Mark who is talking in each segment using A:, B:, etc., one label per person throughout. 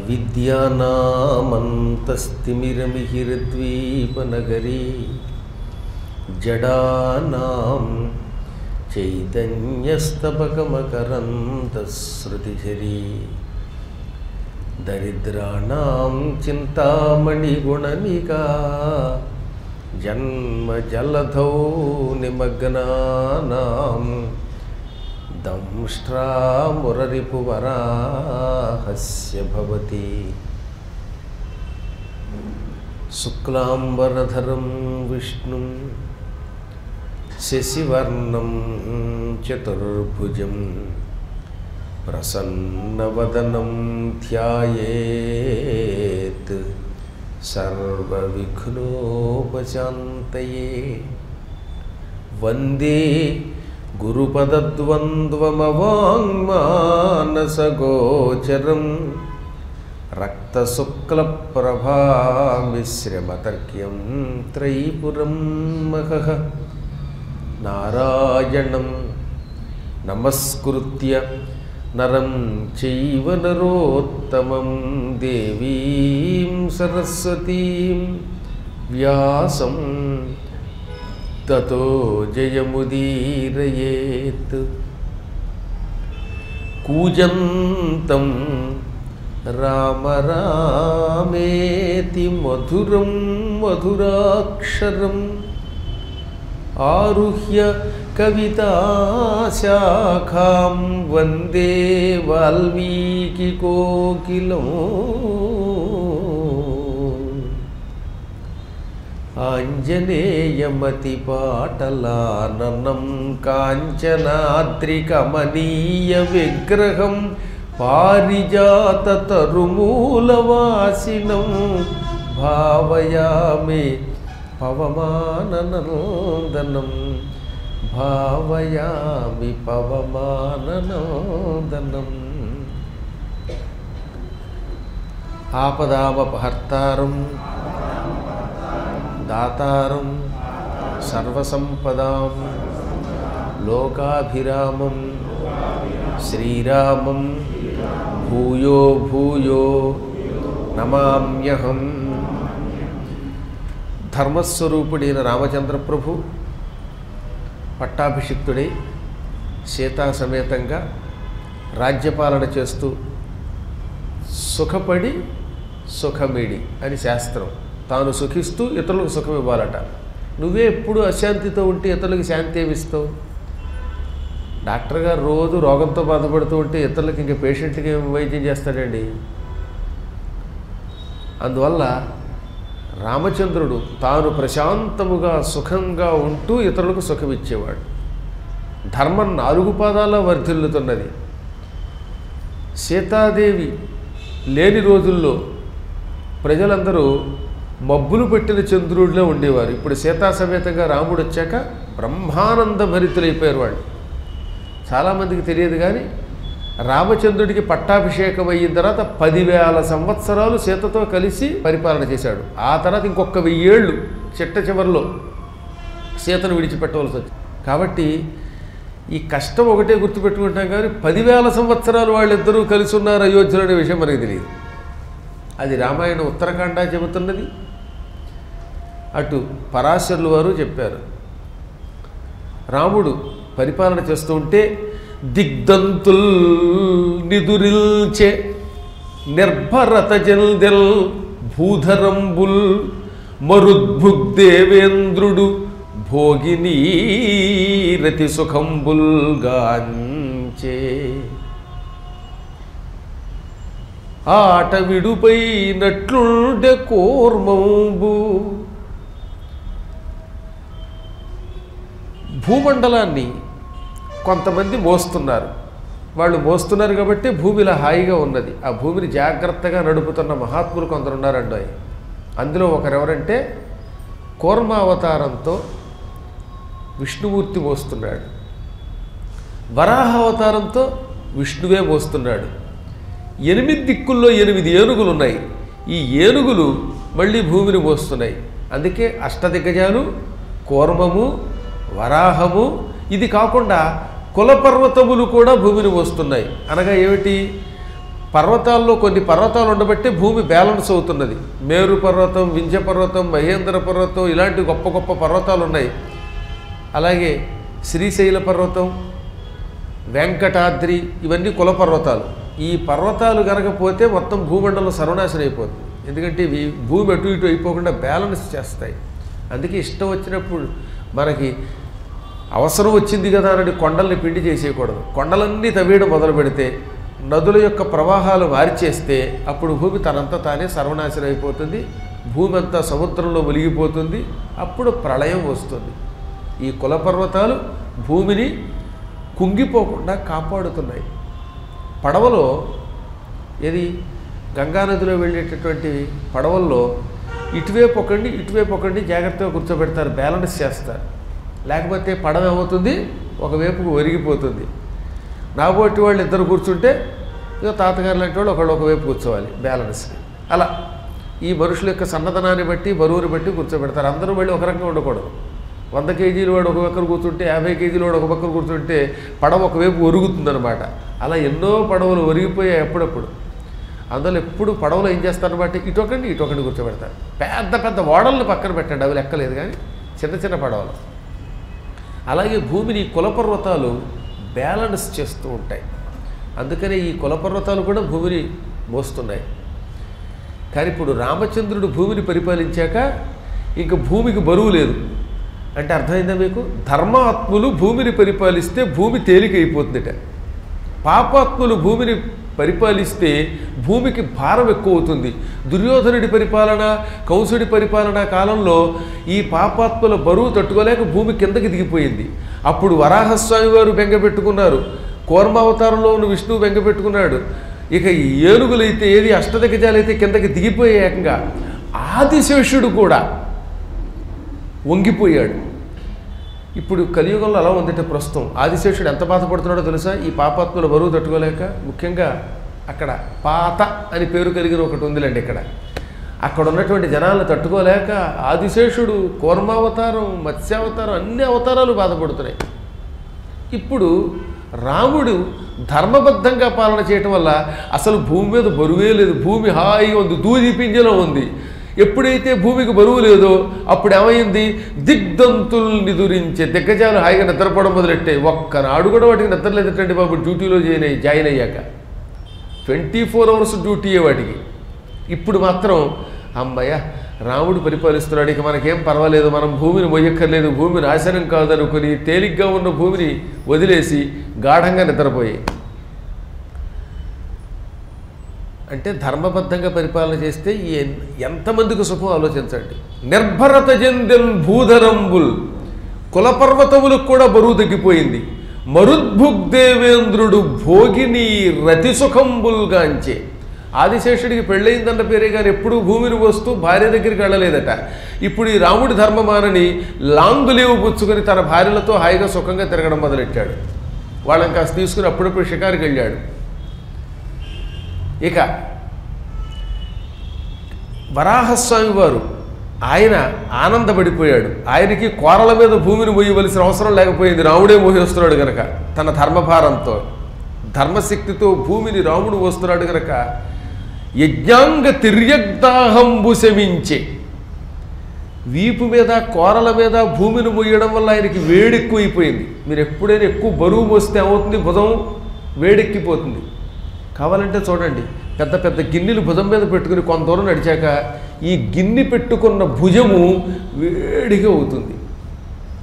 A: అవిద్యానామంతస్తిమిరమిహిరద్వీపనగరీ జడానాం చైతన్యస్తబకమకరందశ్రుతిఝరీ దరిద్రాణాం చింతామణిగుణనికా జన్మజలధౌ నిమగ్నానాం దంష్ట్రామురరిపువరాహస్య భవతి శుక్లాంబరధరం విష్ణుం శశివర్ణం చతుర్భుజం ప్రసన్నవదనం ధ్యాయేత్ సర్వవిఘ్నోపశాంతయే వందే గురుపదద్వంద్వమవాంగ్మానసగోచరం రక్తశుక్లప్రభామిశ్రమతర్క్యం త్రైపురం మహః నారాయణం నమస్కృత్య నరం చైవ నరోత్తమం దేవీం సరస్వతీం వ్యాసం తతో జయముదీరయేత్. కూజంతం రామ రామేతి మధురం మధురాక్షరం ఆరుహ్య కవితాశాఖాం వందే వాల్మీకికోకిలం. ఆంజనేయమతిపాటలాననం కాంచనాద్రికమనీయ విగ్రహం పారిజాతతరుమూలవాసినం భావయామి పవమాననందనం భావయామి పవమాననందనం. ఆపదామపహర్తారం దాతారం సర్వసంపదాం లోకాభిరామం శ్రీరామం భూయో భూయో నమామ్యహం. ధర్మస్వరూపుడైన రామచంద్ర ప్రభు పట్టాభిషిక్తుడై సీతా సమేతంగా రాజ్యపాలన చేస్తూ సుఖపడి సుఖమిడి అని శాస్త్రం. తాను సుఖిస్తూ ఇతరులకు సుఖం ఇవ్వాలట. నువ్వే ఎప్పుడు అశాంతితో ఉంటే ఇతరులకు శాంతి ఏమిస్తావు? డాక్టర్ గారు రోజు రోగంతో బాధపడుతూ ఉంటే ఇతరులకు ఇంకా పేషెంట్కి ఏం వైద్యం చేస్తాడండి? అందువల్ల రామచంద్రుడు తాను ప్రశాంతముగా సుఖంగా ఉంటూ ఇతరులకు సుఖమిచ్చేవాడు. ధర్మం 4 పాదాల వర్ధిల్లుతున్నది. సీతాదేవి లేని రోజుల్లో ప్రజలందరూ మబ్బులు పట్టిన చంద్రుడిలో ఉండేవారు. ఇప్పుడు సీతా సమేతంగా రాముడు వచ్చాక బ్రహ్మానంద భరితులైపోయారు వాళ్ళు. చాలామందికి తెలియదు కానీ రామచంద్రుడికి పట్టాభిషేకం అయిన తర్వాత 10,000 సంవత్సరాలు సీతతో కలిసి పరిపాలన చేశాడు. ఆ తర్వాత ఇంకొక 1000 ఏళ్ళు చిట్ట చివరిలో సీతను విడిచిపెట్టవలసి వచ్చింది. కాబట్టి ఈ కష్టం ఒకటే గుర్తుపెట్టుకుంటాం కానీ 10,000 సంవత్సరాలు వాళ్ళిద్దరూ కలిసి ఉన్నారు అయోధ్యలో అనే విషయం మనకు తెలియదు. అది రామాయణ ఉత్తరకాండ చెబుతున్నది, అటు పరాశరులు వారు చెప్పారు. రాముడు పరిపాలన చేస్తూ ఉంటే దిగ్దంతుల్ నిదురిల్చే నిర్భరత జల్దెల్ భూధరంబుల్ మరుద్భుగ్దేవేంద్రుడు భోగినీ రతి సుఖంబుల్ గాంచే ఆట విడుపైనట్లుండే కూర్మంబు. భూమండలాన్ని కొంతమంది మోస్తున్నారు. వాళ్ళు మోస్తున్నారు కాబట్టి భూమిలో హాయిగా ఉన్నది. ఆ భూమిని జాగ్రత్తగా నడుపుతున్న మహాత్ములు కొందరు ఉన్నారండి. అందులో ఒకరెవరంటే కూర్మావతారంతో విష్ణుమూర్తి మోస్తున్నాడు, వరాహ అవతారంతో విష్ణువే మోస్తున్నాడు. 8 దిక్కుల్లో 8 ఏనుగులు ఉన్నాయి. ఈ ఏనుగులు మళ్ళీ భూమిని మోస్తున్నాయి. అందుకే అష్టదిగ్గజాలు, కూర్మము, వరాహము. ఇది కాకుండా కులపర్వతములు కూడా భూమిని మోస్తున్నాయి. అనగా ఏమిటి? పర్వతాల్లో కొన్ని పర్వతాలు ఉండబట్టే భూమి బ్యాలెన్స్ అవుతున్నది. మేరు పర్వతం, వింధ్య పర్వతం, మహేంద్ర పర్వతం ఇలాంటి గొప్ప గొప్ప పర్వతాలు ఉన్నాయి. అలాగే శ్రీశైల పర్వతం, వెంకటాద్రి ఇవన్నీ కుల పర్వతాలు. ఈ పర్వతాలు కనకపోతే మొత్తం భూమండలం సర్వనాశనం అయిపోతుంది. ఎందుకంటే ఇవి భూమి అటు ఇటు అయిపోకుండా బ్యాలెన్స్ చేస్తాయి. అందుకే ఇష్టం వచ్చినప్పుడు మనకి అవసరం వచ్చింది కదా అని కొండల్ని పిండి చేసేయకూడదు. కొండలన్నీ తవ్వేయడం మొదలు పెడితే, నదుల యొక్క ప్రవాహాలు మార్చేస్తే అప్పుడు భూమి తనంతా తానే సర్వనాశనం అయిపోతుంది. భూమి అంతా సముద్రంలో మునిగిపోతుంది. అప్పుడు ప్రళయం వస్తుంది. ఈ కుల పర్వతాలు భూమిని కుంగిపోకుండా కాపాడుతున్నాయి. పడవలో ఏది గంగానదిలో వెళ్ళేటటువంటి పడవల్లో ఇటువైపు ఒకడిని జాగ్రత్తగా కూర్చోబెడతారు, బ్యాలెన్స్ చేస్తారు. లేకపోతే పడవ ఏమవుతుంది, ఒకవైపుకు ఒరిగిపోతుంది. నాబోటి వాళ్ళు ఇద్దరు కూర్చుంటే ఇక తాతగారు లాంటి వాళ్ళు ఒకవైపు కూర్చోవాలి బ్యాలెన్స్కి. అలా ఈ మనుషుల యొక్క సన్నదనాన్ని బట్టి, బరువుని బట్టి కూర్చోబెడతారు. అందరూ మళ్ళీ ఒక రకంగా ఉండకూడదు. 100 కేజీల వాడు ఒక పక్కన కూర్చుంటే, 50 కేజీల వాడు ఒక పక్కన కూర్చుంటే పడవ ఒకవైపు ఒరుగుతుందనమాట. అలా ఎన్నో పడవలు ఒరిగిపోయాయి అప్పుడప్పుడు. అందులో ఎప్పుడు పడవలు ఏం చేస్తారనమాట, ఇటొకరిని కూర్చోబెడతారు. పెద్ద పెద్ద ఓడలను పక్కన పెట్టండి, అవి లెక్కలేదు. కానీ చిన్న చిన్న పడవలు. అలాగే భూమిని కులపర్వతాలు బ్యాలెన్స్ చేస్తూ ఉంటాయి. అందుకనే ఈ కులపర్వతాలు కూడా భూమిని మోస్తున్నాయి. కానీ ఇప్పుడు రామచంద్రుడు భూమిని పరిపాలించాక ఇంక భూమికి బరువు లేదు అంటే అర్థమైందా మీకు? ధర్మాత్ములు భూమిని పరిపాలిస్తే భూమి తేలికైపోతుందట. పాపాత్ములు భూమిని పరిపాలిస్తే భూమికి భారం ఎక్కువ అవుతుంది. దుర్యోధనుడి పరిపాలన, కంసుడి పరిపాలన కాలంలో ఈ పాపాత్ముల బరువు తట్టుకోలేక భూమి కిందకి దిగిపోయింది. అప్పుడు వరాహస్వామి వారు బెంగపెట్టుకున్నారు, కూర్మావతారంలో ఉన్న విష్ణువు బెంగపెట్టుకున్నాడు. ఇక ఏనుగులైతే ఏది అష్టదిగ్గజాలైతే కిందకి దిగిపోయే ఏకంగా ఆదిశేషుడు కూడా వంగిపోయాడు. ఇప్పుడు కలియుగంలో అలా ఉందంటే ప్రస్తుతం ఆదిశేషుడు ఎంత బాధపడుతున్నాడో తెలుసా? ఈ పాపాత్ముల బరువు తట్టుకోలేక. ముఖ్యంగా అక్కడ పాత అని పేరు కలిగిన ఒకటి ఉందిలేండి. అక్కడ ఉన్నటువంటి జనాలను తట్టుకోలేక ఆదిశేషుడు, కూర్మావతారం, మత్స్యావతారం అన్ని అవతారాలు బాధపడుతున్నాయి. ఇప్పుడు రాముడు ధర్మబద్ధంగా పాలన చేయటం వల్ల అసలు భూమి మీద బరువే లేదు. భూమి హాయిగా ఉంది, దూది పింజలో ఉంది. ఎప్పుడైతే భూమికి బరువు లేదో అప్పుడు ఏమైంది, దిగ్దంతుల్ని దురించే దిగ్గజాలు హాయిగా నిద్రపోవడం మొదలెట్టాయి. ఒక్కనాడు కూడా వాటికి నిద్ర లేదటండి బాబు. డ్యూటీలో జాయిన్ అయ్యాక 24 అవర్స్ డ్యూటీయే వాటికి. ఇప్పుడు మాత్రం అమ్మయ్య రాముడు పరిపాలిస్తున్నాడు, ఇక మనకేం పర్వాలేదు, మనం భూమిని మొయ్యక్కర్లేదు, భూమి నాశనం కాదనుకుని తేలిగ్గా ఉన్న భూమిని వదిలేసి గాఢంగా నిద్రపోయి. అంటే ధర్మబద్ధంగా పరిపాలన చేస్తే ఎంతమందికి సుఖం ఆలోచించండి. నిర్భరత చెందెన్ భూధరంబుల్, కులపర్వతములకు కూడా బరువు తగ్గిపోయింది. మరుద్భుగ్దేవేంద్రుడు భోగిని రతి సుఖంబుల్గాంచే. ఆదిశేషుడికి పెళ్ళయిందన్న పేరే కానీ ఎప్పుడూ భూమిని వస్తూ భార్య దగ్గరికి వెళ్ళలేదట. ఇప్పుడు ఈ రాముడి ధర్మమానని లాంగ్ లీవ్ పుచ్చుకొని తన భార్యలతో హాయిగా సుఖంగా తిరగడం మొదలెట్టాడు. వాళ్ళని కాస్త తీసుకుని అప్పుడప్పుడు షికారుకి వెళ్ళాడు. ఇక వరాహస్వామి వారు ఆయన ఆనందపడిపోయాడు. ఆయనకి కోరల మీద భూమిని మోయవలసిన అవసరం లేకపోయింది, రాముడే మోహిస్తున్నాడు గనక. తన ధర్మభారంతో, ధర్మశక్తితో భూమిని రాముడు మోస్తున్నాడు గనక యజ్ఞాంగ తిర్యగ్దాహంబు శమించే. వీపు మీద, కోరల మీద భూమిని మోయడం వల్ల ఆయనకి వేడెక్కువైపోయింది. మీరు ఎప్పుడైనా ఎక్కువ బరువు మోస్తే ఏమవుతుంది, భుజం వేడెక్కిపోతుంది. కావాలంటే చూడండి, పెద్ద పెద్ద గిన్నెలు భుజం మీద పెట్టుకుని కొంత దూరం నడిచాక ఈ గిన్నె పెట్టుకున్న భుజము వేడిగా అవుతుంది.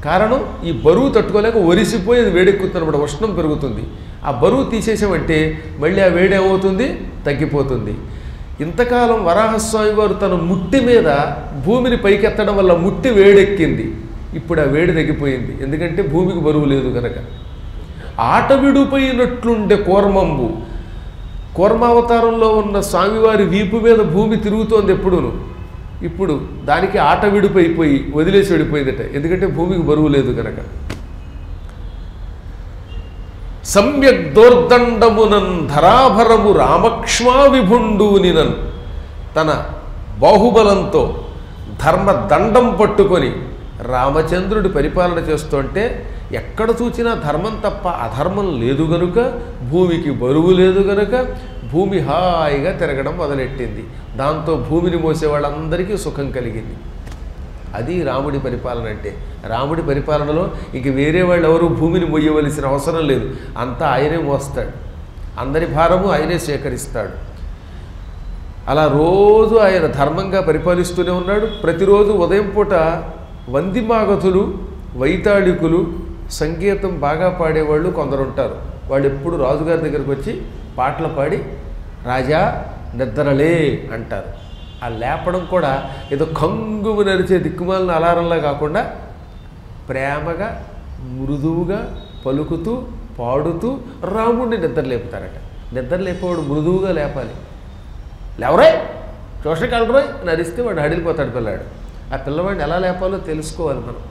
A: కారణం ఈ బరువు తట్టుకోలేక ఒరిసిపోయి అది వేడెక్కుతుంది అనమాట, ఉష్ణం పెరుగుతుంది. ఆ బరువు తీసేసామంటే మళ్ళీ ఆ వేడి ఏమవుతుంది, తగ్గిపోతుంది. ఇంతకాలం వరాహస్వామి వారు తన ముట్టి మీద భూమిని పైకెత్తడం వల్ల ముట్టి వేడెక్కింది. ఇప్పుడు ఆ వేడి తగ్గిపోయింది, ఎందుకంటే భూమికి బరువు లేదు కనుక. ఆట విడిపోయినట్లుండే కూర్మంబు, కూర్మావతారంలో ఉన్న స్వామివారి వీపు మీద భూమి తిరుగుతోంది ఎప్పుడూను. ఇప్పుడు దానికి ఆట విడిపోయిపోయి వదిలేసి వెళ్ళిపోయిందట, ఎందుకంటే భూమికి బరువు లేదు కనుక. సమ్యక్ దోర్దండమునన్ ధరాభరము రామక్ష్మా విభుండూనినన్, తన బాహుబలంతో ధర్మదండం పట్టుకొని రామచంద్రుడి పరిపాలన చేస్తుంటే ఎక్కడ చూసినా ధర్మం తప్ప అధర్మం లేదు గనుక, భూమికి బరువు లేదు గనుక భూమి హాయిగా తిరగడం మొదలెట్టింది. దాంతో భూమిని మోసే వాళ్ళందరికీ సుఖం కలిగింది. అది రాముడి పరిపాలన అంటే. రాముడి పరిపాలనలో ఇంక వేరే వాళ్ళు ఎవరు భూమిని మొయ్యవలసిన అవసరం లేదు, అంతా ఆయనే మోస్తాడు, అందరి భారము ఆయనే సేకరిస్తాడు. అలా రోజు ఆయన ధర్మంగా పరిపాలిస్తూనే ఉన్నాడు. ప్రతిరోజు ఉదయం పూట వందిమాగధులు, వైతాళికులు, సంగీతం బాగా పాడేవాళ్ళు కొందరు ఉంటారు. వాళ్ళు ఎప్పుడు రాజుగారి దగ్గరికి వచ్చి పాటలు పాడి రాజా నిద్రలే అంటారు. ఆ లేపడం కూడా ఏదో కంగుము నరిచే దిక్కుమాలిన అలారంలా కాకుండా ప్రేమగా మృదువుగా పలుకుతూ పాడుతూ రాముడిని నిద్ర లేపుతారట. నిద్ర లేపేవాడు మృదువుగా లేపాలి. లేవరాయ్ ట్యూషన్కి వెళ్ళరాయ్ నరిస్తే వాడు హడిలిపోతాడు పిల్లాడు. ఆ పిల్లవాడిని ఎలా లేపాలో తెలుసుకోవాలి మనం.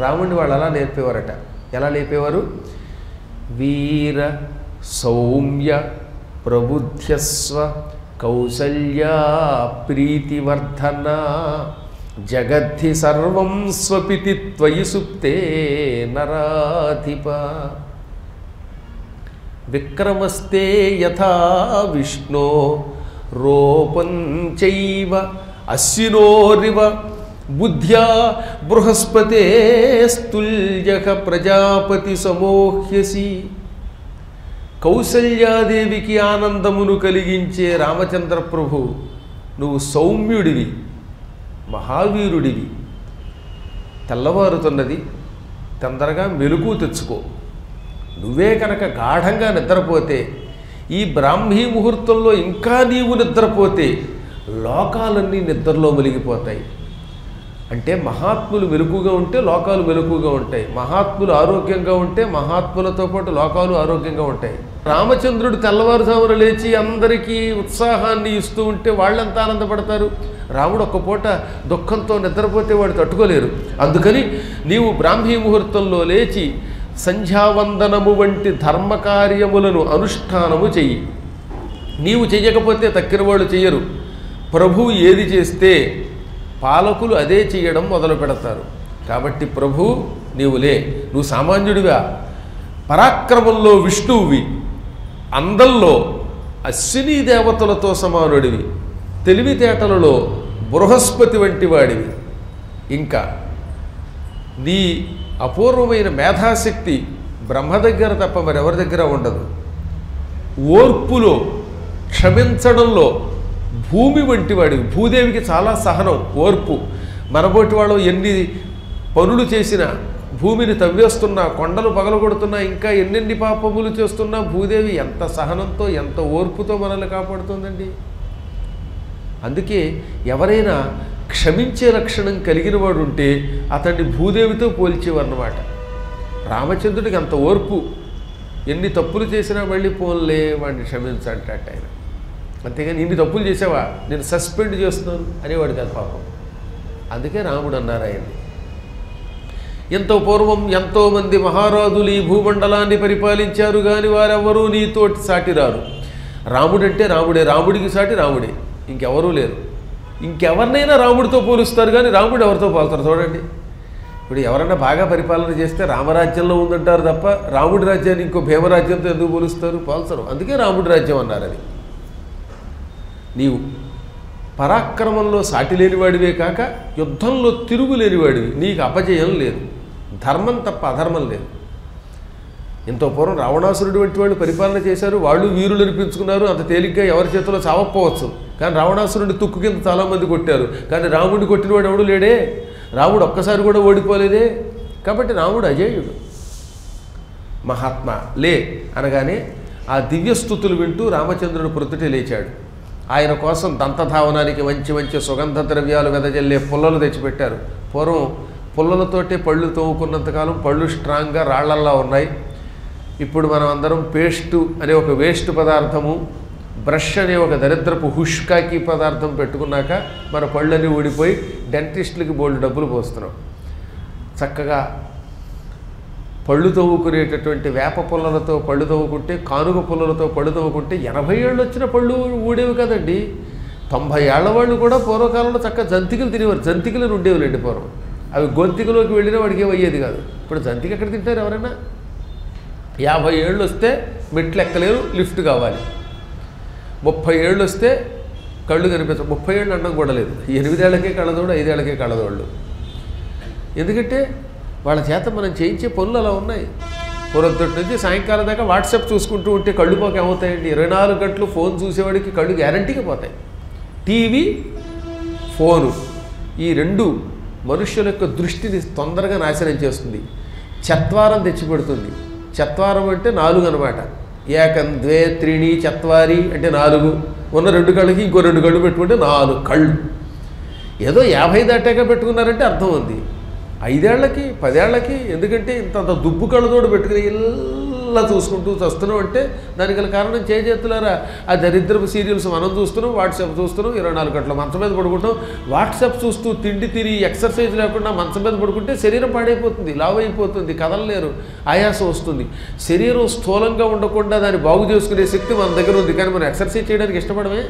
A: రాముడిని వాళ్ళు అలా నేర్పేవారట. ఎలా లేపేవారు? వీర సౌమ్య ప్రబుద్ధ్యస్వ కౌసల్యా ప్రీతివర్ధన జగద్ధి సర్వం స్వపితి త్వయి సుప్తే నరాధిప విక్రమస్తే యథా విష్ణో రూపం చైవ అశ్వినోరివ బుద్ధ్యా బృహస్పతే స్తుల్యః ప్రజాపతి సమోహ్యసి. కౌసల్యాదేవికి ఆనందమును కలిగించే రామచంద్ర ప్రభు, నువ్వు సౌమ్యుడివి, మహావీరుడివి. తెల్లవారుతున్నది, తొందరగా మెలుకు తెచ్చుకో. నువ్వే కనుక గాఢంగా నిద్రపోతే, ఈ బ్రాహ్మీ ముహూర్తంలో ఇంకా నీవు నిద్రపోతే లోకాలన్నీ నిద్రలో మెలిగిపోతాయి. అంటే మహాత్ములు మెలకుగా ఉంటే లోకాలు మెలకుగా ఉంటాయి, మహాత్ములు ఆరోగ్యంగా ఉంటే మహాత్ములతో పాటు లోకాలు ఆరోగ్యంగా ఉంటాయి. రామచంద్రుడు తెల్లవారుజామున లేచి అందరికీ ఉత్సాహాన్ని ఇస్తూ ఉంటే వాళ్ళంతా ఆనందపడతారు. రాముడు ఒక్క పూట దుఃఖంతో నిద్రపోతే వాడు తట్టుకోలేరు. అందుకని నీవు బ్రాహ్మీ ముహూర్తంలో లేచి సంధ్యావందనము వంటి ధర్మకార్యములను అనుష్ఠానము చెయ్యి. నీవు చెయ్యకపోతే తక్కిన వాళ్ళు చెయ్యరు. ప్రభువు ఏది చేస్తే పాలకులు అదే చేయడం మొదలు పెడతారు. కాబట్టి ప్రభు నీవులే, నువ్వు సామాన్యుడిగా, పరాక్రమంలో విష్ణువువి, అందంలో అశ్విని దేవతలతో సమానుడివి, తెలివితేటలలో బృహస్పతి వంటి వాడివి. ఇంకా నీ అపూర్వమైన మేధాశక్తి బ్రహ్మ దగ్గర తప్ప మరెవరి దగ్గర ఉండదు. ఓర్పులో, క్షమించడంలో భూమి వంటి వాడివి. భూదేవికి చాలా సహనం, ఓర్పు. మనబోటి వాళ్ళు ఎన్ని పనులు చేసినా, భూమిని తవ్వేస్తున్నా, కొండలు పగలగొడుతున్నా, ఇంకా ఎన్నెన్ని పాపములు చేస్తున్నా భూదేవి ఎంత సహనంతో, ఎంత ఓర్పుతో మనల్ని కాపాడుతుందండి. అందుకే ఎవరైనా క్షమించే లక్షణం కలిగిన వాడు ఉంటే అతన్ని భూదేవితో పోల్చేవారన్నమాట. రామచంద్రుడికి అంత ఓర్పు, ఎన్ని తప్పులు చేసినా మళ్ళీ పోన్లే వాడిని క్షమించంటాట ఆయన. అంతేగాని ఇన్ని తప్పులు చేసావా నేను సస్పెండ్ చేస్తున్నాను అనేవాడు కాదు పాపం. అందుకే రాముడు అన్నారు ఆయన్ని. ఎంతో పూర్వం ఎంతోమంది మహారాజులు ఈ భూమండలాన్ని పరిపాలించారు, కానీ వారెవరూ నీతోటి సాటి రారు. రాముడంటే రాముడే, రాముడికి సాటి రాముడే, ఇంకెవరూ లేరు. ఇంకెవరినైనా రాముడితో పోలుస్తారు, కానీ రాముడు ఎవరితో పోలుతారు చూడండి. ఇప్పుడు ఎవరన్నా బాగా పరిపాలన చేస్తే రామరాజ్యంలో ఉందంటారు తప్ప రాముడి రాజ్యాన్ని ఇంకో భీమరాజ్యంతో ఎందుకు పోలుస్తారు? పోల్చరు. అందుకే రాముడి రాజ్యం అన్నారు. అది నీవు పరాక్రమంలో సాటి లేనివాడివే కాక యుద్ధంలో తిరుగులేనివాడివి. నీకు అపజయం లేదు, ధర్మం తప్ప అధర్మం లేదు. ఎంతో పూర్వం రావణాసురుడు వంటి వాళ్ళు పరిపాలన చేశారు, వాళ్ళు వీరులు అనిపించుకున్నారు. అంత తేలిగ్గా ఎవరి చేతిలో చావకపోవచ్చు, కానీ రావణాసురుడిని తుక్కు కింద చాలామంది కొట్టారు. కానీ రాముడిని కొట్టినవాడు ఎవడు లేడే, రాముడు ఒక్కసారి కూడా ఓడిపోలేదే. కాబట్టి రాముడు అజేయుడు. మహాత్మా లే అనగానే ఆ దివ్యస్థుతులు వింటూ రామచంద్రుడు ప్రొద్దుటే లేచాడు. ఆయన కోసం దంతధావనానికి మంచి మంచి సుగంధ ద్రవ్యాలు వెదజల్లే పుల్లలు తెచ్చిపెట్టారు. పూర్వం పుల్లలతోటే పళ్ళు తోముకున్నంతకాలం పళ్ళు స్ట్రాంగ్గా రాళ్లల్లా ఉన్నాయి. ఇప్పుడు మనం అందరం పేస్టు అనే ఒక వేస్ట్ పదార్థము, బ్రష్ అనే ఒక దరిద్రపు హుష్కాకి పదార్థం పెట్టుకున్నాక మన పళ్ళని ఊడిపోయి డెంటిస్టులకి బోల్డ్ డబ్బులు పోస్తున్నాం. చక్కగా పళ్ళు తవ్వుకునేటటువంటి వేప పుల్లలతో పళ్ళు తవ్వుకుంటే, కానుగ పుల్లలతో పళ్ళు తవ్వుకుంటే 80 ఏళ్ళు వచ్చిన పళ్ళు ఊడేవి కదండి. 90 ఏళ్ల వాళ్ళు కూడా పూర్వకాలంలో చక్కగా జంతికలు తినేవారు. జంతికలు ఉండేవిలేండి పూర్వం. అవి గొంతికలోకి వెళ్ళినా వాడికి ఏమయ్యేది కాదు. ఇప్పుడు జంతికి ఎక్కడ తింటారు ఎవరైనా? 50 ఏళ్ళు వస్తే మెట్లు ఎక్కలేరు, లిఫ్ట్ కావాలి. 30 ఏళ్ళు వస్తే కళ్ళు కనిపించవు. 30 ఏళ్ళు అన్నం కూడా లేదు. 8 ఏళ్ళకే కళ్ళదోడు, 5 ఏళ్ళకే కళ్ళదోళ్ళు. ఎందుకంటే వాళ్ళ చేత మనం చేయించే పనులు అలా ఉన్నాయి. పొరొద్దటి నుంచి సాయంకాలం దాకా వాట్సాప్ చూసుకుంటూ ఉంటే కళ్ళు పోక ఏమవుతాయండి? 24 గంటలు ఫోన్ చూసేవాడికి కళ్ళు గ్యారంటీగా పోతాయి. టీవీ, ఫోను ఈ రెండు మనుష్యుల యొక్క దృష్టిని తొందరగా నాశనం చేస్తుంది. చత్వారం తెచ్చిపెడుతుంది. చత్వారం అంటే 4 అనమాట. ఏకం, ద్వే, త్రీణి, చత్వారి అంటే 4. ఉన్న 2 కళ్ళకి ఇంకో 2 కళ్ళు పెట్టుకుంటే 4 కళ్ళు. ఏదో 50 దాటాక పెట్టుకున్నారంటే అర్థం ఉంది. 5 ఏళ్ళకి 10 ఏళ్ళకి ఎందుకంటే ఇంత దుబ్బు కళ్ళతోడు పెట్టుకుని ఇలా చూసుకుంటూ వస్తున్నాం అంటే దానికి గల కారణం చేతులారా ఆ దరిద్రపు సీరియల్స్ మనం చూస్తున్నాం, వాట్సాప్ చూస్తున్నాం, 24 గంటల మంచం మీద పడుకుంటాం. వాట్సాప్ చూస్తూ తిండి తిరిగి ఎక్సర్సైజ్ లేకుండా మంచం మీద పడుకుంటే శరీరం పాడైపోతుంది, లావు అయిపోతుంది, కదలలేరు, ఆయాసం వస్తుంది. శరీరం స్థూలంగా ఉండకుండా దాన్ని బాగు చేసుకునే శక్తి మన దగ్గర ఉంది, కానీ మనం ఎక్సర్సైజ్ చేయడానికి ఇష్టపడమే.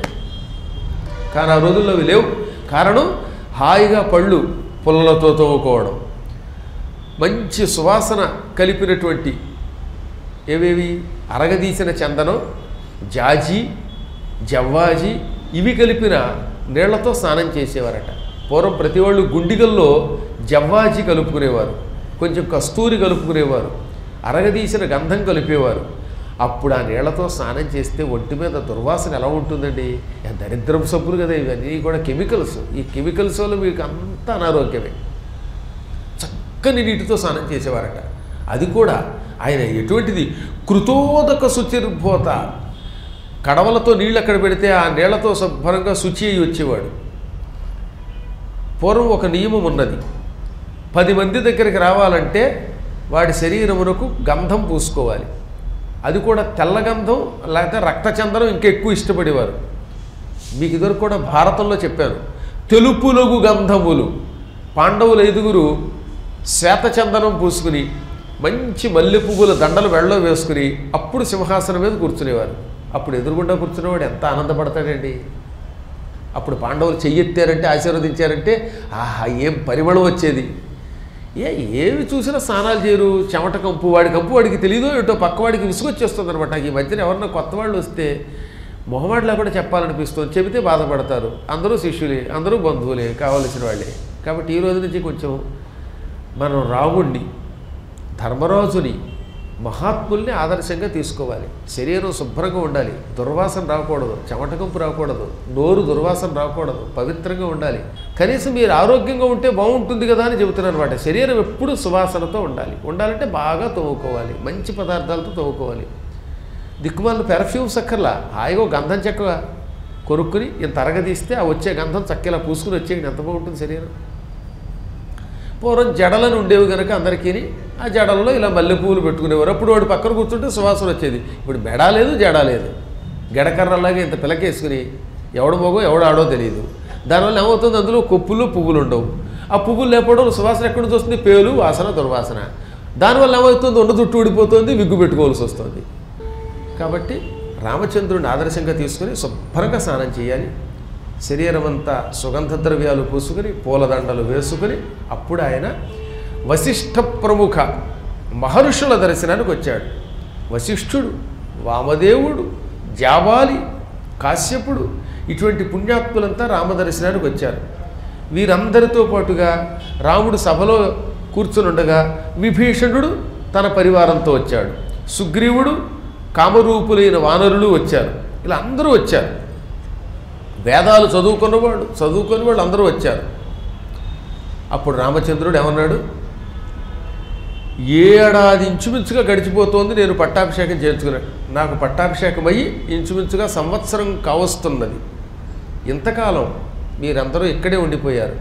A: కానీ ఆ రోజుల్లో అవి లేవు. కారణం హాయిగా పళ్ళు పుల్లలతో తోముకోవడం, మంచి సువాసన కలిపినటువంటి ఏవేవి అరగదీసిన చందనం, జాజి, జవ్వాజి ఇవి కలిపిన నీళ్లతో స్నానం చేసేవారట. పూర్వం ప్రతి వాళ్ళు గుండిగల్లో జవ్వాజి కలుపుకునేవారు, కొంచెం కస్తూరి కలుపుకునేవారు, అరగదీసిన గంధం కలిపేవారు. అప్పుడు ఆ నీళ్లతో స్నానం చేస్తే ఒంటి మీద దుర్వాసన ఎలా ఉంటుందండి? దరిద్రపు సబ్బులు కదా ఇవన్నీ కూడా కెమికల్స్. ఈ కెమికల్స్ వల్ల మీకు అంతా అనారోగ్యమే. చక్కని నీటితో స్నానం చేసేవారట. అది కూడా ఆయన ఎటువంటిది? కృతోదక శుచిర్భూత. కడవలతో నీళ్ళు అక్కడ పెడితే ఆ నీళ్లతో శుభ్రంగా శుచి అయి వచ్చేవాడు. పూర్వం ఒక నియమం ఉన్నది. 10 మంది దగ్గరికి రావాలంటే వాడి శరీరమునకు గంధం పూసుకోవాలి. అది కూడా తెల్లగంధం లేకపోతే రక్తచందనం ఇంకా ఎక్కువ ఇష్టపడేవారు. మీకు ఇదివరకు కూడా భారతంలో చెప్పాను. తెలుపులగు గంధములు. పాండవులు 5గురు శ్వేతచందనం పూసుకుని మంచి మల్లె పువ్వుల దండలు వెళ్ళలో వేసుకుని అప్పుడు సింహాసనం మీద కూర్చునేవారు. అప్పుడు ఎదురుగుండా కూర్చునేవాడు ఎంత ఆనందపడతాడండి. అప్పుడు పాండవులు చెయ్యెత్తారంటే ఆశీర్వదించారంటే ఆహా ఏం పరిమళం వచ్చేది. ఏమి చూసినా స్నానాలు చేయరు, చెమట కంపు, వాడికి తెలియదో ఏటో పక్కవాడికి విసుగొచ్చేస్తుంది అనమాట. ఈ మధ్యన ఎవరన్నా కొత్త వాళ్ళు వస్తే మొహమాటలా కూడా చెప్పాలనిపిస్తుంది, చెబితే బాధపడతారు. అందరూ శిష్యులే, అందరూ బంధువులే, కావలసిన వాళ్ళే. కాబట్టి ఈ రోజు నుంచి కొంచెం మనం రాముణ్ణి, ధర్మరాజుని, మహాత్ముల్ని ఆదర్శంగా తీసుకోవాలి. శరీరం శుభ్రంగా ఉండాలి, దుర్వాసన రాకూడదు, చెమటకంపు రాకూడదు, నోరు దుర్వాసన రాకూడదు, పవిత్రంగా ఉండాలి. కనీసం మీరు ఆరోగ్యంగా ఉంటే బాగుంటుంది కదా అని చెబుతున్నాను అనమాట. శరీరం ఎప్పుడు సువాసనతో ఉండాలంటే బాగా తవ్వుకోవాలి, మంచి పదార్థాలతో తవ్వుకోవాలి. దిక్కుమాలను పెర్ఫ్యూమ్స్ అక్కర్లా, హాయిగా గంధం చెక్క కొనుక్కుని ఇంత అరగదీస్తే ఆ వచ్చే గంధం చక్కలా పూసుకుని వచ్చేయండి, ఎంత బాగుంటుంది శరీరం. పూర్వం జడలను ఉండేవి కనుక అందరికీ ఆ జడల్లో ఇలా మల్లెపూలు పెట్టుకునేవారు. అప్పుడు వాడు పక్కన కూర్చుంటే సువాసన వచ్చేది. ఇప్పుడు బెడా లేదు, జడ లేదు, గెడకర్రలాగా ఇంత పిలకేసుకుని ఎవడు మగో ఎవడు ఆడో తెలియదు. దానివల్ల ఏమవుతుంది? అందులో కొప్పులు పువ్వులు ఉండవు. ఆ పువ్వులు లేకపోవడం సువాసన ఎక్కడి నుంచి వస్తుంది? పేలు, వాసన, దుర్వాసన. దానివల్ల ఏమవుతుంది? ఉండ జుట్టు ఊడిపోతుంది, విగ్గు పెట్టుకోవాల్సి వస్తుంది. కాబట్టి రామచంద్రుడిని ఆదర్శంగా తీసుకుని శుభ్రంగా స్నానం చేయాలి. శరీరం అంతా సుగంధ ద్రవ్యాలు పూసుకుని పూలదండలు వేసుకుని అప్పుడు ఆయన వశిష్ఠ ప్రముఖ మహర్షుల దర్శనానికి వచ్చాడు. వశిష్ఠుడు, వామదేవుడు, జాబాలి, కాశ్యపుడు ఇటువంటి పుణ్యాత్ములంతా రామదర్శనానికి వచ్చారు. వీరందరితో పాటుగా రాముడు సభలో కూర్చునుండగా విభీషణుడు తన పరివారంతో వచ్చాడు. సుగ్రీవుడు, కామరూపులైన వానరులు వచ్చారు. ఇలా అందరూ వచ్చారు. వేదాలు చదువుకుని వాళ్ళు అందరూ వచ్చారు. అప్పుడు రామచంద్రుడు ఏమన్నాడు? ఏడాది ఇంచుమించుగా గడిచిపోతోంది, నేను పట్టాభిషేకం చేయించుకున్నాను. నాకు పట్టాభిషేకం అయ్యి ఇంచుమించుగా సంవత్సరం కావస్తున్నది. ఇంతకాలం మీరందరూ ఇక్కడే ఉండిపోయారు.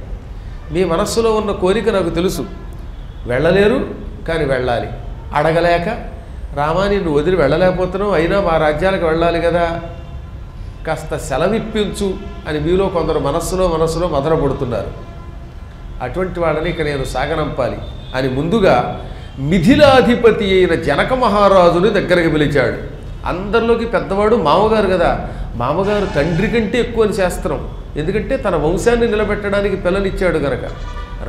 A: మీ మనస్సులో ఉన్న కోరిక నాకు తెలుసు, వెళ్ళలేరు కానీ వెళ్ళాలి. అడగలేక రామా నిన్ను వదిలి వెళ్ళలేకపోతున్నావు, అయినా మా రాజ్యాలకు వెళ్ళాలి కదా, కాస్త సెలవిప్పించు అని మీలో కొందరు మనస్సులో మదనపడుతున్నారు. అటువంటి వాళ్ళని ఇక నేను సాగనంపాలి అని ముందుగా మిథిలాధిపతి అయిన జనక మహారాజుని దగ్గరికి పిలిచాడు. అందరిలోకి పెద్దవాడు మామగారు కదా, మామగారు తండ్రి కంటే ఎక్కువ అని శాస్త్రం. ఎందుకంటే తన వంశాన్ని నిలబెట్టడానికి పిల్లనిచ్చాడు గనక.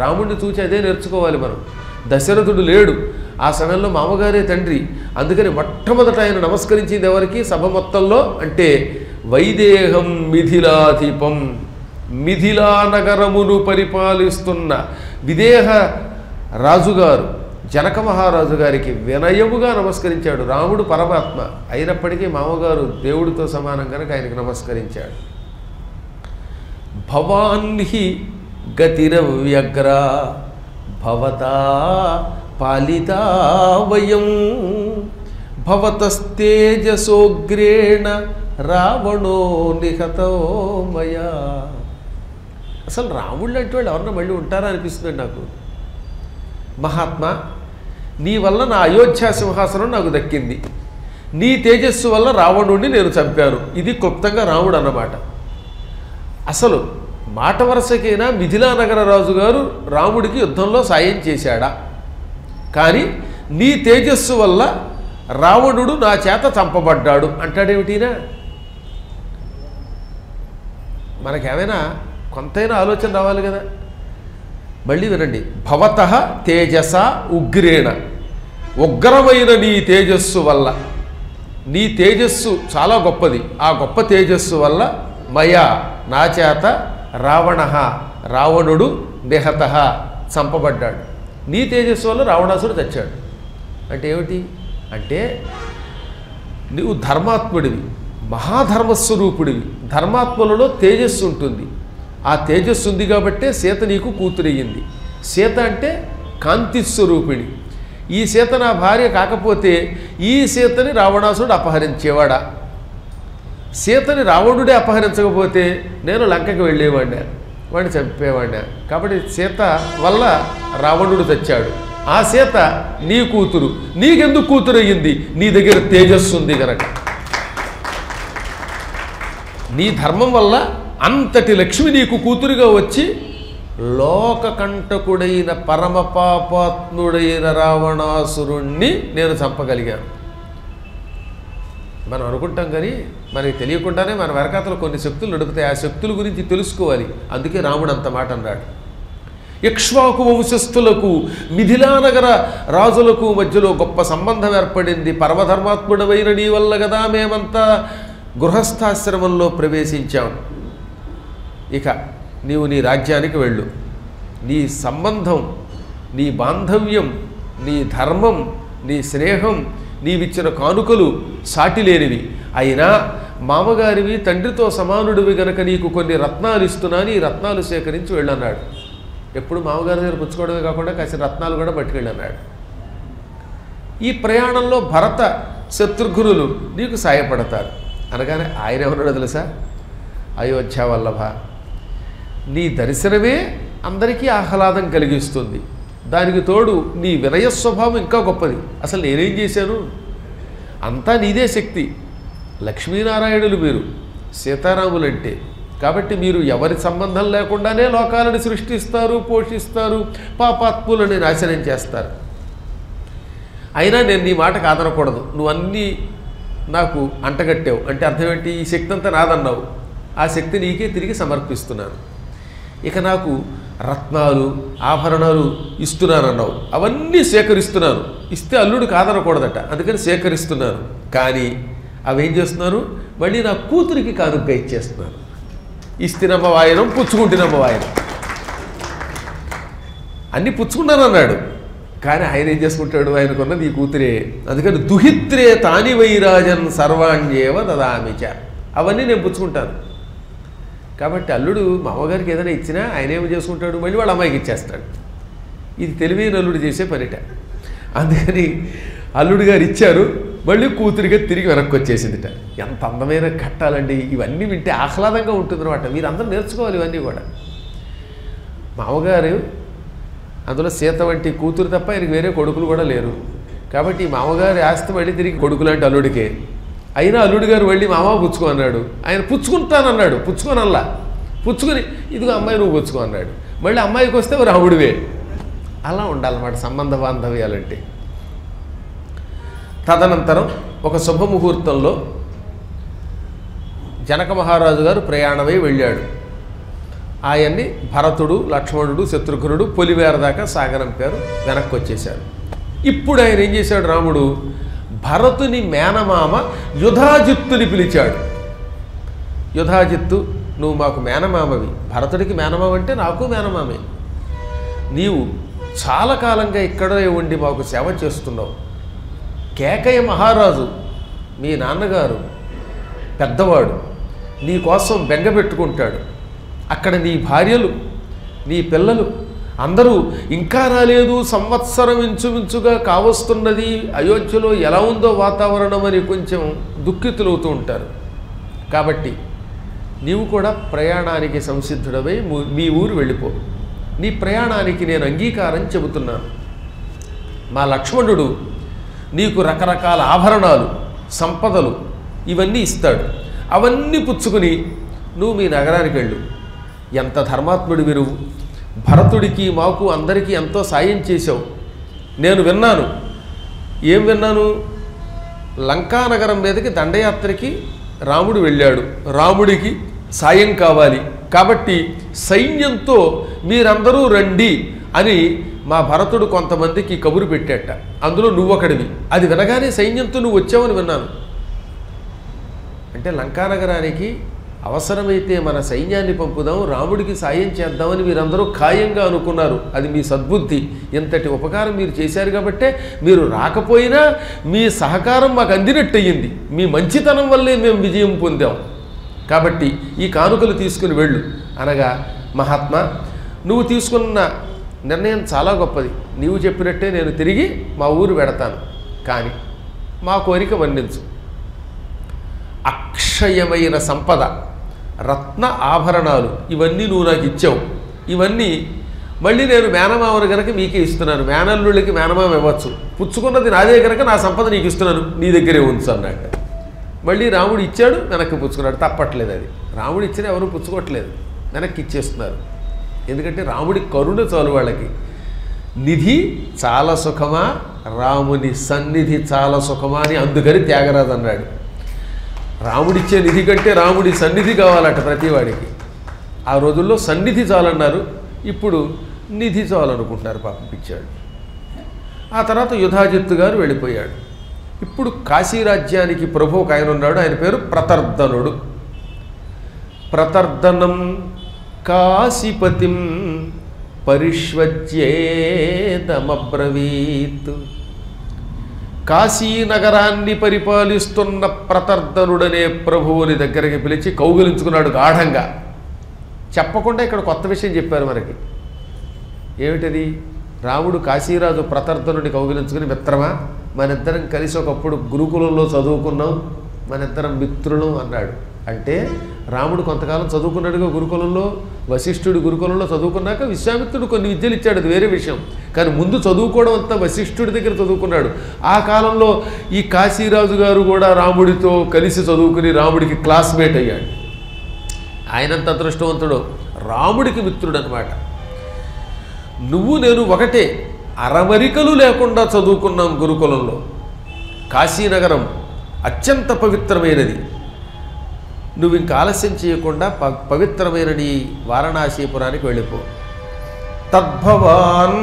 A: రాముడిని చూసి అదే నేర్చుకోవాలి మనం. దశరథుడు లేడు, ఆ సమయంలో మామగారే తండ్రి. అందుకని మొట్టమొదట ఆయన నమస్కరించింది ఎవరికి సభ మొత్తంలో అంటే వైదేహం మిథిలాధిపం, మిథిలా నగరమును పరిపాలిస్తున్న విదేహ రాజుగారు జనక మహారాజు గారికి వినయముగా నమస్కరించాడు. రాముడు పరమాత్మ అయినప్పటికీ మామగారు దేవుడితో సమానం కనుక ఆయనకు నమస్కరించాడు. భవాన్హి గతిరవ్యగ్ర భవతా పాలితా వయం భవతస్తేజసోగ్రేణ రావణో నిహతో మయా. అసలు రాముళ్ళు అంటే వాళ్ళు ఎవరన్నా మళ్ళీ ఉంటారా అనిపిస్తుంది నాకు. మహాత్మా, నీ వల్ల నా అయోధ్య సింహాసనం నాకు దక్కింది, నీ తేజస్సు వల్ల రావణుడిని నేను చంపాను. ఇది క్లుప్తంగా రాముడు అన్నమాట. అసలు మాట వరుసకైనా మిథిలా నగర రాజుగారు రాముడికి యుద్ధంలో సాయం చేశాడా? కానీ నీ తేజస్సు వల్ల రావణుడు నా చేత చంపబడ్డాడు అంటాడేమిటినా? మనకేమైనా కొంతైనా ఆలోచన రావాలి కదా. మళ్ళీ వినండి. భవతః తేజస ఉగ్రేణ, ఉగ్రమైన నీ తేజస్సు వల్ల, నీ తేజస్సు చాలా గొప్పది, ఆ గొప్ప తేజస్సు వల్ల మయా నా చేత రావణుడు నిహత చంపబడ్డాడు. నీ తేజస్సు వల్ల రావణాసుడు చచ్చాడు. అంటే ఏమిటి అంటే నువ్వు ధర్మాత్ముడివి, మహాధర్మస్వరూపుడివి. ధర్మాత్ములలో తేజస్సు ఉంటుంది. ఆ తేజస్సు ఉంది కాబట్టే సీత నీకు కూతురయ్యింది. సీత అంటే కాంతిస్వరూపిణి. ఈ సీత నా భార్య కాకపోతే ఈ సీతని రావణాసుడు అపహరించేవాడా? సీతని రావణుడే అపహరించకపోతే నేను లంకకి వెళ్ళేవాడినా, వాడిని చంపేవాడినా. కాబట్టి సీత వల్ల రావణుడు తెచ్చాడు. ఆ సీత నీ కూతురు. నీకెందుకు కూతురు అయ్యింది? నీ దగ్గర తేజస్సు ఉంది కనుక. నీ ధర్మం వల్ల అంతటి లక్ష్మి నీకు కూతురుగా వచ్చి లోకకంటకుడైన పరమపాపాత్ముడైన రావణాసురుణ్ణి నేను చంపగలిగాను. మనం అనుకుంటాం కానీ మనకి తెలియకుండానే మన వెనకాతలు కొన్ని శక్తులు నడుపుతాయి. ఆ శక్తుల గురించి తెలుసుకోవాలి. అందుకే రాముడు అంత మాట అన్నాడు. ఇక్ష్వాకు వంశస్థులకు మిథిలానగర రాజులకు మధ్యలో గొప్ప సంబంధం ఏర్పడింది. పరమధర్మాత్ముడవైన నీ వల్ల కదా మేమంతా గృహస్థాశ్రమంలో ప్రవేశించాం. ఇక నీవు నీ రాజ్యానికి వెళ్ళు. నీ సంబంధం, నీ బాంధవ్యం, నీ ధర్మం, నీ స్నేహం, నీవిచ్చిన కానుకలు సాటిలేనివి. అయినా మామగారివి, తండ్రితో సమానుడివి గనక నీకు కొన్ని రత్నాలు ఇస్తున్నాను, ఈ రత్నాలు సేకరించి వెళ్ళన్నాడు. ఎప్పుడు మామగారి దగ్గర పుచ్చుకోవడమే కాకుండా కాసిన రత్నాలు కూడా పట్టుకెళ్ళన్నాడు. ఈ ప్రయాణంలో భరత శత్రుఘ్నులు నీకు సాయపడతారు అనగానే ఆయన ఏమన్నాడో తెలుసా? అయోధ్య వల్లభ, నీ దర్శనమే అందరికీ ఆహ్లాదం కలిగిస్తుంది. దానికి తోడు నీ వినయ స్వభావం ఇంకా గొప్పది. అసలు నేనేం చేశాను? అంతా నీదే శక్తి. లక్ష్మీనారాయణులు మీరు, సీతారాములంటే. కాబట్టి మీరు ఎవరి సంబంధం లేకుండానే లోకాలను సృష్టిస్తారు, పోషిస్తారు, పాపాత్ములని నాశనం చేస్తారు. అయినా నేను నీ మాట కాదనకూడదు. నువ్వు అన్నీ నాకు అంటగట్టావు అంటే అర్థం ఏంటి? ఈ శక్తి అంతా నాదన్నావు. ఆ శక్తి నీకే తిరిగి సమర్పిస్తున్నాను. ఇక నాకు రత్నాలు, ఆభరణాలు ఇస్తున్నానన్నావు. అవన్నీ సేకరిస్తున్నాను. ఇస్తే అల్లుడు కాదనకూడదట, అందుకని సేకరిస్తున్నాను. కానీ అవేం చేస్తున్నాను? మళ్ళీ నా కూతురికి కానుకగా ఇచ్చేస్తున్నాను. ఇస్తినమ్మ వాయనం, పుచ్చుకుంటున్నమ్మ వాయనం. అన్నీ పుచ్చుకున్నానన్నాడు. కానీ ఆయన ఏం చేసుకుంటాడు? ఆయనకున్నది ఈ కూతురే. అందుకని దుహిత్రే తాని వైరాజన్ సర్వాణ్యేవ దదామిచ. అవన్నీ నేను పుచ్చుకుంటాను. కాబట్టి అల్లుడు మామగారికి ఏదైనా ఇచ్చినా ఆయన ఏమి చేసుకుంటాడు? మళ్ళీ వాళ్ళ అమ్మాయికి ఇచ్చేస్తాడు. ఇది తెలివైన అల్లుడు చేసే పనిట. అందుకని అల్లుడు గారు ఇచ్చారు, మళ్ళీ కూతురిగా తిరిగి వెనక్కి వచ్చేసిందిట. ఎంత అందమైన ఘట్టాలండి ఇవన్నీ. వింటే ఆహ్లాదంగా ఉంటుందన్నమాట. మీరు అందరూ నేర్చుకోవాలి ఇవన్నీ కూడా. మామగారు అందులో సీత వంటి కూతురు తప్ప ఆయనకి వేరే కొడుకులు కూడా లేరు. కాబట్టి మామగారి ఆస్తి మళ్ళీ తిరిగి కొడుకు లాంటి అల్లుడికే. అయినా అల్లుడు గారు వెళ్ళి మామ పుచ్చుకో అన్నాడు. ఆయన పుచ్చుకుంటానన్నాడు. పుచ్చుకోనల్లా, పుచ్చుకొని ఇదిగో అమ్మాయి నువ్వు పుచ్చుకో అన్నాడు. మళ్ళీ అమ్మాయికి వస్తే రాముడివే. అలా ఉండాలన్నమాట సంబంధ బాంధవ్యాలంటే. తదనంతరం ఒక శుభముహూర్తంలో జనక మహారాజు గారు ప్రయాణమై వెళ్ళాడు. ఆయన్ని భరతుడు, లక్ష్మణుడు, శత్రుఘ్నుడు పొలివేర దాకా సాగనంపారు, వెనక్కి వచ్చేశారు. ఇప్పుడు ఆయన ఏం చేశాడు రాముడు? భరతుని మేనమామ యుధాజిత్తుని పిలిచాడు. యుధాజిత్తు, నువ్వు మాకు మేనమామవి. భరతుడికి మేనమామ అంటే నాకు మేనమామే. నీవు చాలా కాలంగా ఇక్కడే ఉండి మాకు సేవ చేస్తున్నావు. కేకయ్య మహారాజు మీ నాన్నగారు పెద్దవాడు, నీ కోసం బెంగ పెట్టుకుంటాడు. అక్కడ నీ భార్యలు, నీ పిల్లలు అందరూ ఇంకా రాలేదు, సంవత్సరం ఇంచుమించుగా కావస్తున్నది, అయోధ్యలో ఎలా ఉందో వాతావరణం అని కొంచెం దుఃఖితులవుతూ ఉంటారు. కాబట్టి నీవు కూడా ప్రయాణానికి సంసిద్ధుడవై మీ ఊరు వెళ్ళిపో. నీ ప్రయాణానికి నేను అంగీకారం చెబుతున్నాను. మా లక్ష్మణుడు నీకు రకరకాల ఆభరణాలు, సంపదలు ఇవన్నీ ఇస్తాడు. అవన్నీ పుచ్చుకుని నువ్వు మీ నగరానికి వెళ్ళు. ఎంత ధర్మాత్ముడివి నువ్వు! భరతుడికి మాకు అందరికీ ఎంతో సాయం చేశావు. నేను విన్నాను. ఏం విన్నాను? లంకానగరం మీదకి దండయాత్రకి రాముడు వెళ్ళాడు. రాముడికి సాయం కావాలి కాబట్టి సైన్యంతో మీరందరూ రండి అని మా భరతుడు కొంతమందికి కబురు పెట్టాట. అందులో నువ్వొకడివి. అది వినగానే సైన్యంతో నువ్వు వచ్చావని విన్నాను. అంటే లంకానగరానికి అవసరమైతే మన సైన్యాన్ని పంపుదాం, రాముడికి సాయం చేద్దామని మీరందరూ ఖాయంగా అనుకున్నారు. అది మీ సద్బుద్ధి. ఇంతటి ఉపకారం మీరు చేశారు కాబట్టే మీరు రాకపోయినా మీ సహకారం మాకు అందినట్టు అయ్యింది. మీ మంచితనం వల్లే మేము విజయం పొందాం. కాబట్టి ఈ కానుకలు తీసుకుని వెళ్ళు అనగా, మహాత్మా నువ్వు తీసుకున్న నిర్ణయం చాలా గొప్పది. నీవు చెప్పినట్టే నేను తిరిగి మా ఊరు వెడతాను. కానీ మా కోరిక మన్నించు. అక్షయమైన సంపద, రత్న ఆభరణాలు ఇవన్నీ నువ్వు నాకు ఇచ్చావు. ఇవన్నీ మళ్ళీ నేను మేనమామను కనుక మీకే ఇస్తున్నాను. మేనల్లుళ్ళకి మేనమామ ఇవ్వచ్చు. పుచ్చుకున్నది నాదే కనుక నా సంపద నీకు ఇస్తున్నాను, నీ దగ్గరే ఉంచు అన్నాడు. మళ్ళీ రాముడు ఇచ్చాడు, వెనక్కి పుచ్చుకున్నాడు. తప్పట్లేదు. అది రాముడు ఇచ్చినా ఎవరు పుచ్చుకోవట్లేదు, వెనక్కి ఇచ్చేస్తున్నారు. ఎందుకంటే రాముడి కరుణ చాలు వాళ్ళకి. నిధి చాలా సుఖమా, రాముని సన్నిధి చాలా సుఖమా అని అందుకని త్యాగరాజు అన్నాడు. రాముడిచ్చే నిధి కంటే రాముడి సన్నిధి కావాలట ప్రతివాడికి. ఆ రోజుల్లో సన్నిధి చాలన్నారు, ఇప్పుడు నిధి చాలనుకుంటున్నారు. పాపం పిచ్చాడు. ఆ తర్వాత యుధాజిత్తు గారు వెళ్ళిపోయాడు. ఇప్పుడు కాశీరాజ్యానికి ప్రభు ఒక ఆయన ఉన్నాడు. ఆయన పేరు ప్రతర్దనుడు. ప్రతర్దనం కాశీపతిం పరిష్వజ్యేదమబ్రవీత్. కాశీనగరాన్ని పరిపాలిస్తున్న ప్రతర్దనుడనే ప్రభువుని దగ్గరికి పిలిచి కౌగిలించుకున్నాడు గాఢంగా. చెప్పకుండా ఇక్కడ కొత్త విషయం చెప్పారు మనకి. ఏమిటది? రాముడు కాశీరాజు ప్రతర్దనుడిని కౌగిలించుకుని, మిత్రమా మనిద్దరం కలిసి ఒకప్పుడు గురుకులంలో చదువుకున్నాం, మనిద్దరం మిత్రులం అన్నాడు. అంటే రాముడు కొంతకాలం చదువుకున్నాడుగా గురుకులంలో. వశిష్ఠుడి గురుకులంలో చదువుకున్నాక విశ్వామిత్రుడు కొన్ని విద్యలు ఇచ్చాడు, అది వేరే విషయం. కానీ ముందు చదువుకోవడం అంతా వశిష్ఠుడి దగ్గర చదువుకున్నాడు. ఆ కాలంలో ఈ కాశీరాజు గారు కూడా రాముడితో కలిసి చదువుకుని రాముడికి క్లాస్మేట్ అయ్యాడు. ఆయనంత అదృష్టవంతుడు, రాముడికి మిత్రుడు అనమాట. నువ్వు నేను ఒకటే, అరమరికలు లేకుండా చదువుకున్నాం గురుకులంలో. కాశీనగరం అత్యంత పవిత్రమైనది. నువ్వు ఇంకా ఆలస్యం చేయకుండా పవిత్రమైన నీ వారణాసీపురానికి వెళ్ళిపో. తద్భవాన్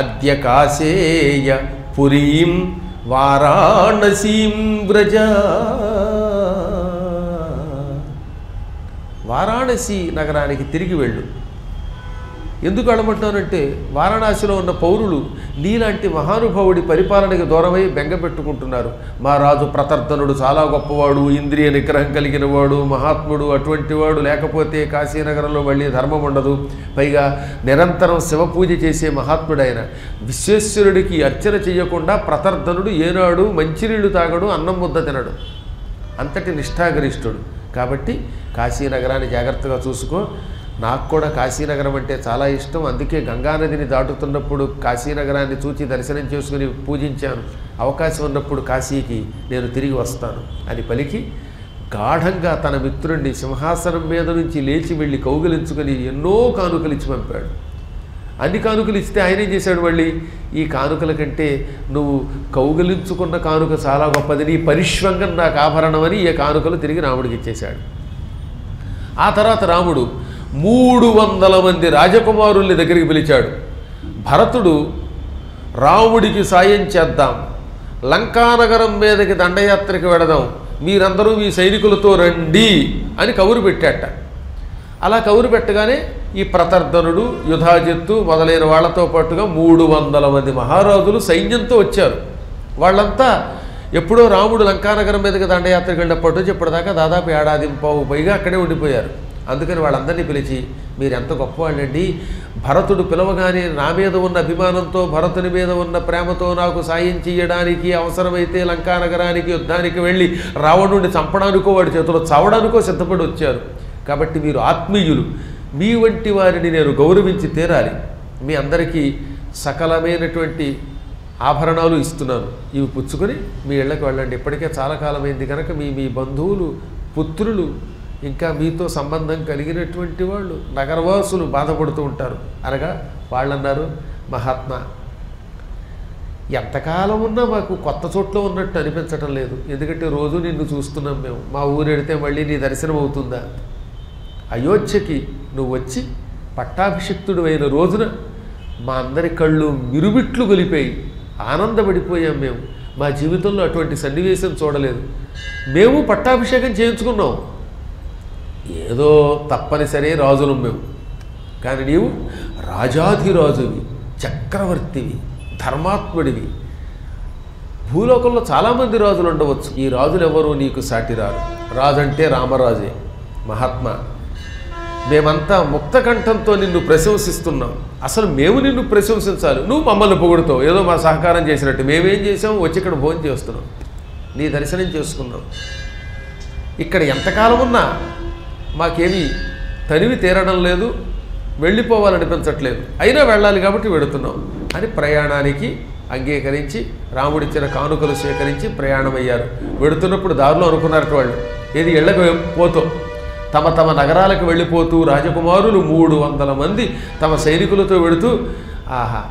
A: అద్య కాశేయ పురీం వారాణసీం వ్రజ. వారాణసి నగరానికి తిరిగి వెళ్ళు. ఎందుకు అడమంటానంటే వారణాసిలో ఉన్న పౌరులు నీలాంటి మహానుభావుడి పరిపాలనకి దూరమై బెంగ పెట్టుకుంటున్నారు. మా రాజు ప్రతర్దనుడు చాలా గొప్పవాడు, ఇంద్రియ నిగ్రహం కలిగిన వాడు, మహాత్ముడు. అటువంటి వాడు లేకపోతే కాశీనగరంలో మళ్ళీ ధర్మం ఉండదు. పైగా నిరంతరం శివపూజ చేసే మహాత్ముడైన విశ్వేశ్వరుడికి అర్చన చేయకుండా ప్రతర్దనుడు ఏనాడు మంచినీళ్లు తాగడు, అన్నం ముద్ద తినడు. అంతటి నిష్ఠాగరిష్ఠుడు. కాబట్టి కాశీనగరాన్ని జాగ్రత్తగా చూసుకో. నాకు కూడా కాశీనగరం అంటే చాలా ఇష్టం. అందుకే గంగానదిని దాటుతున్నప్పుడు కాశీనగరాన్ని చూచి దర్శనం చేసుకుని పూజించాను. అవకాశం ఉన్నప్పుడు కాశీకి నేను తిరిగి వస్తాను అని పలికి గాఢంగా తన మిత్రుడిని సింహాసనం మీద నుంచి లేచి వెళ్ళి కౌగిలించుకొని ఎన్నో కానుకలు ఇచ్చి పంపాడు. అన్ని కానుకలు ఇస్తే ఆయన ఏం చేశాడు? మళ్ళీ ఈ కానుకల కంటే నువ్వు కౌగిలించుకున్న కానుక చాలా గొప్పది, నీ పరిష్వంగం నాకు ఆభరణం అని ఈ కానుకలు తిరిగి రాముడికి ఇచ్చేశాడు. ఆ తర్వాత రాముడు 300 మంది రాజకుమారుల్ని దగ్గరికి పిలిచాడు. భరతుడు రాముడికి సాయం చేద్దాం, లంకానగరం మీదకి దండయాత్రకి వెడదాం, మీరందరూ మీ సైనికులతో రండి అని కబురు పెట్టాట. అలా కబురు పెట్టగానే ఈ ప్రతర్ధనుడు, యుధాజిత్తు మొదలైన వాళ్లతో పాటుగా 300 మంది మహారాజులు సైన్యంతో వచ్చారు. వాళ్ళంతా ఎప్పుడో రాముడు లంకానగరం మీదకి దండయాత్రకు వెళ్ళినప్పటి నుంచి ఇప్పటిదాకా దాదాపు 1.5 ఏడాది పైగా అక్కడే ఉండిపోయారు. అందుకని వాళ్ళందరినీ పిలిచి, మీరు ఎంత గొప్పవాళ్ళండి, భరతుడు పిలవగానే నా మీద ఉన్న అభిమానంతో, భరతుని మీద ఉన్న ప్రేమతో నాకు సాయం చేయడానికి, అవసరమైతే లంకానగరానికి యుద్ధానికి వెళ్ళి రావణుడిని చంపడానికో వాడి చేతిలో చావడానికో సిద్ధపడి వచ్చారు. కాబట్టి మీరు ఆత్మీయులు, మీ వంటి వారిని నేను గౌరవించి తీరాలి. మీ అందరికీ సకలమైనటువంటి ఆభరణాలు ఇస్తున్నాను, ఇవి పుచ్చుకొని మీ ఇళ్ళకి వెళ్ళండి. ఇప్పటికే చాలా కాలమైంది కనుక మీ బంధువులు, పుత్రులు, ఇంకా మీతో సంబంధం కలిగినటువంటి వాళ్ళు, నగరవాసులు బాధపడుతూ ఉంటారు అనగా వాళ్ళన్నారు, మహాత్మా ఎంతకాలం ఉన్నా మాకు కొత్త చోట్ల ఉన్నట్టు అనిపించటం లేదు. ఎందుకంటే రోజు నిన్ను చూస్తున్నాం మేము. మా ఊరు వెడితే మళ్ళీ నీ దర్శనం అవుతుందా? అయోధ్యకి నువ్వు వచ్చి పట్టాభిషిక్తుడు అయిన రోజున మా అందరి కళ్ళు మిరుమిట్లు గొలిపోయి ఆనందపడిపోయాం. మేము మా జీవితంలో అటువంటి సన్నివేశం చూడలేదు. మేము పట్టాభిషేకం చేయించుకున్నాం, ఏదో తప్పనిసరి రాజులం మేము. కానీ నీవు రాజాధిరాజువి, చక్రవర్తివి, ధర్మాత్ముడివి. భూలోకంలో చాలామంది రాజులు ఉండవచ్చు, ఈ రాజులు ఎవరు నీకు సాటిరారు. రాజంటే రామరాజే. మహాత్మా, మేమంతా ముక్తకంఠంతో నిన్ను ప్రశంసిస్తున్నాం. అసలు మేము నిన్ను ప్రశంసించాలి, నువ్వు మమ్మల్ని పొగుడుతావు. ఏదో మా సహకారం చేసినట్టు మేమేం చేసాం, వచ్చి ఇక్కడ భోజనం చేస్తున్నాం, నీ దర్శనం చేసుకున్నాం. ఇక్కడ ఎంతకాలం ఉన్నా మాకేమీ తనివి తీరడం లేదు, వెళ్ళిపోవాలనిపించట్లేదు. అయినా వెళ్ళాలి కాబట్టి వెడుతున్నాం అని ప్రయాణానికి అంగీకరించి రాముడిచ్చిన కానుకలు స్వీకరించి ప్రయాణమయ్యారు. వెడుతున్నప్పుడు దారిలో అనుకున్నారట వాళ్ళు, ఏది ఇళ్ళకు పోతూ తమ తమ నగరాలకు వెళ్ళిపోతూ రాజకుమారులు 300 మంది తమ సైనికులతో వెడుతూ, ఆహా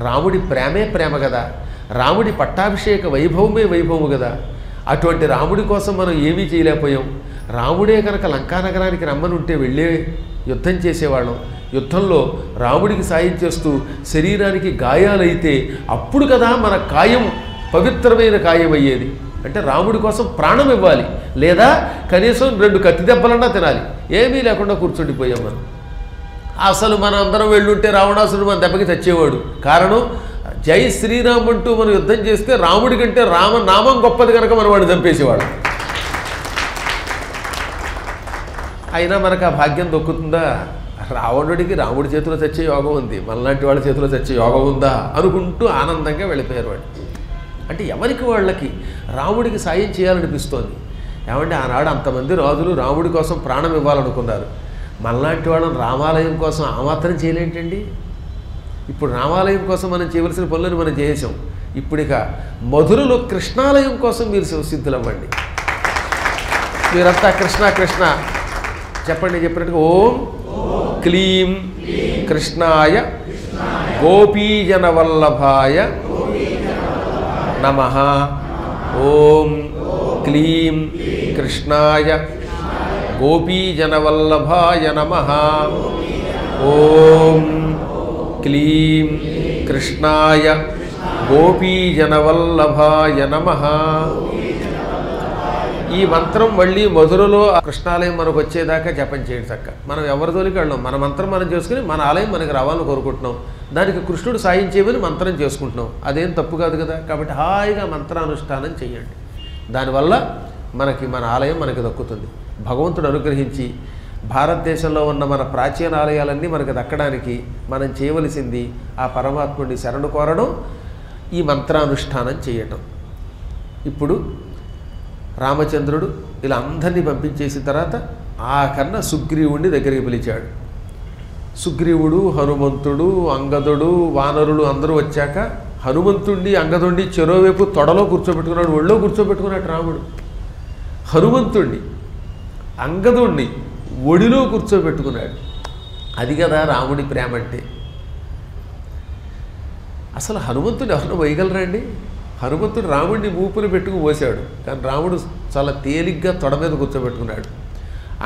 A: రాముడి ప్రేమే ప్రేమ కదా, రాముడి పట్టాభిషేక వైభవమే వైభవము కదా, అటువంటి రాముడి కోసం మనం ఏమీ చేయలేకపోయాం. రాముడే కనుక లంకానగరానికి రమ్మనుంటే వెళ్ళే యుద్ధం చేసేవాళ్ళం. యుద్ధంలో రాముడికి సాయం చేస్తూ శరీరానికి గాయాలైతే అప్పుడు కదా మన కాయం పవిత్రమైన కాయం అయ్యేది. అంటే రాముడి కోసం ప్రాణం ఇవ్వాలి, లేదా కనీసం 2 కత్తి దెబ్బలన్నా తినాలి. ఏమీ లేకుండా కూర్చుండిపోయాం మనం. అసలు మనం అందరం వెళ్ళుంటే రావణాసురుడు మన దెబ్బకి చచ్చేవాడు. కారణం, జై శ్రీరామ్ అంటూ మనం యుద్ధం చేస్తే రాముడి కంటే రామనామం గొప్పది కనుక మనం వాడిని చంపేసేవాడు. అయినా మనకు ఆ భాగ్యం దొక్కుతుందా? రావణుడికి రాముడి చేతిలో చచ్చే యోగం ఉంది, మనలాంటి వాళ్ళ చేతిలో చచ్చే యోగం ఉందా అనుకుంటూ ఆనందంగా వెళ్ళిపోయారు వాడు. అంటే ఎవరికి వాళ్ళకి రాముడికి సాయం చేయాలనిపిస్తోంది. ఏమంటే ఆనాడు అంతమంది రాజులు రాముడి కోసం ప్రాణం ఇవ్వాలనుకున్నారు. మనలాంటి వాళ్ళని రామాలయం కోసం ఆ మాత్రం చేయలేంటండి. ఇప్పుడు రామాలయం కోసం మనం చేయవలసిన పనులను మనం చేసాం. ఇప్పుడు ఇక మధురలో కృష్ణాలయం కోసం మీరు సిద్ధులవ్వండి. మీరంతా కృష్ణ కృష్ణ చెప్పండి. చెప్పినట్టుగా ఓం క్లీం కృష్ణాయ గోపీజనవల్లభాయ నమః. ఓం క్లీం కృష్ణాయ గోపీజనవల్లభాయ నమః. ఓం క్లీం కృష్ణాయ గోపీజనవల్లభాయ నమః. ఈ మంత్రం మళ్ళీ మధురలో కృష్ణాలయం మనకు వచ్చేదాకా జపం చేయడం చక్క. మనం ఎవరి తోలికి వెళ్ళాం, మన మంత్రం మనం చేసుకుని మన ఆలయం మనకి రావాలని కోరుకుంటున్నాం. దానికి కృష్ణుడు సాయం చేయమని మంత్రం చేసుకుంటున్నాం. అదేం తప్పు కాదు కదా. కాబట్టి హాయిగా మంత్రానుష్ఠానం చేయండి. దానివల్ల మనకి మన ఆలయం మనకి దక్కుతుంది. భగవంతుడు అనుగ్రహించి భారతదేశంలో ఉన్న మన ప్రాచీన ఆలయాలన్నీ మనకు దక్కడానికి మనం చేయవలసింది ఆ పరమాత్ముడిని శరణు కోరడం, ఈ మంత్రానుష్ఠానం చేయటం. ఇప్పుడు రామచంద్రుడు ఇలా అందరినీ పంపించేసిన తర్వాత ఆఖరణ సుగ్రీవుడిని దగ్గరికి పిలిచాడు. సుగ్రీవుడు, హనుమంతుడు, అంగదుడు, వానరులు అందరూ వచ్చాక హనుమంతుడిని అంగదుడిని చెరోవైపు తొడలో కూర్చోబెట్టుకున్నాడు, ఒళ్ళో కూర్చోబెట్టుకున్నాడు రాముడు. హనుమంతుడిని అంగదుడిని ఒడిలో కూర్చోబెట్టుకున్నాడు. అది కదా రాముడి ప్రేమ అంటే. అసలు హనుమంతుడు ఎవరిని వేయగలరండి? హనుమంతుడు రాముడిని మూపులు పెట్టుకు పోసాడు, కానీ రాముడు చాలా తేలిగ్గా తొడ మీద కూర్చోబెట్టుకున్నాడు.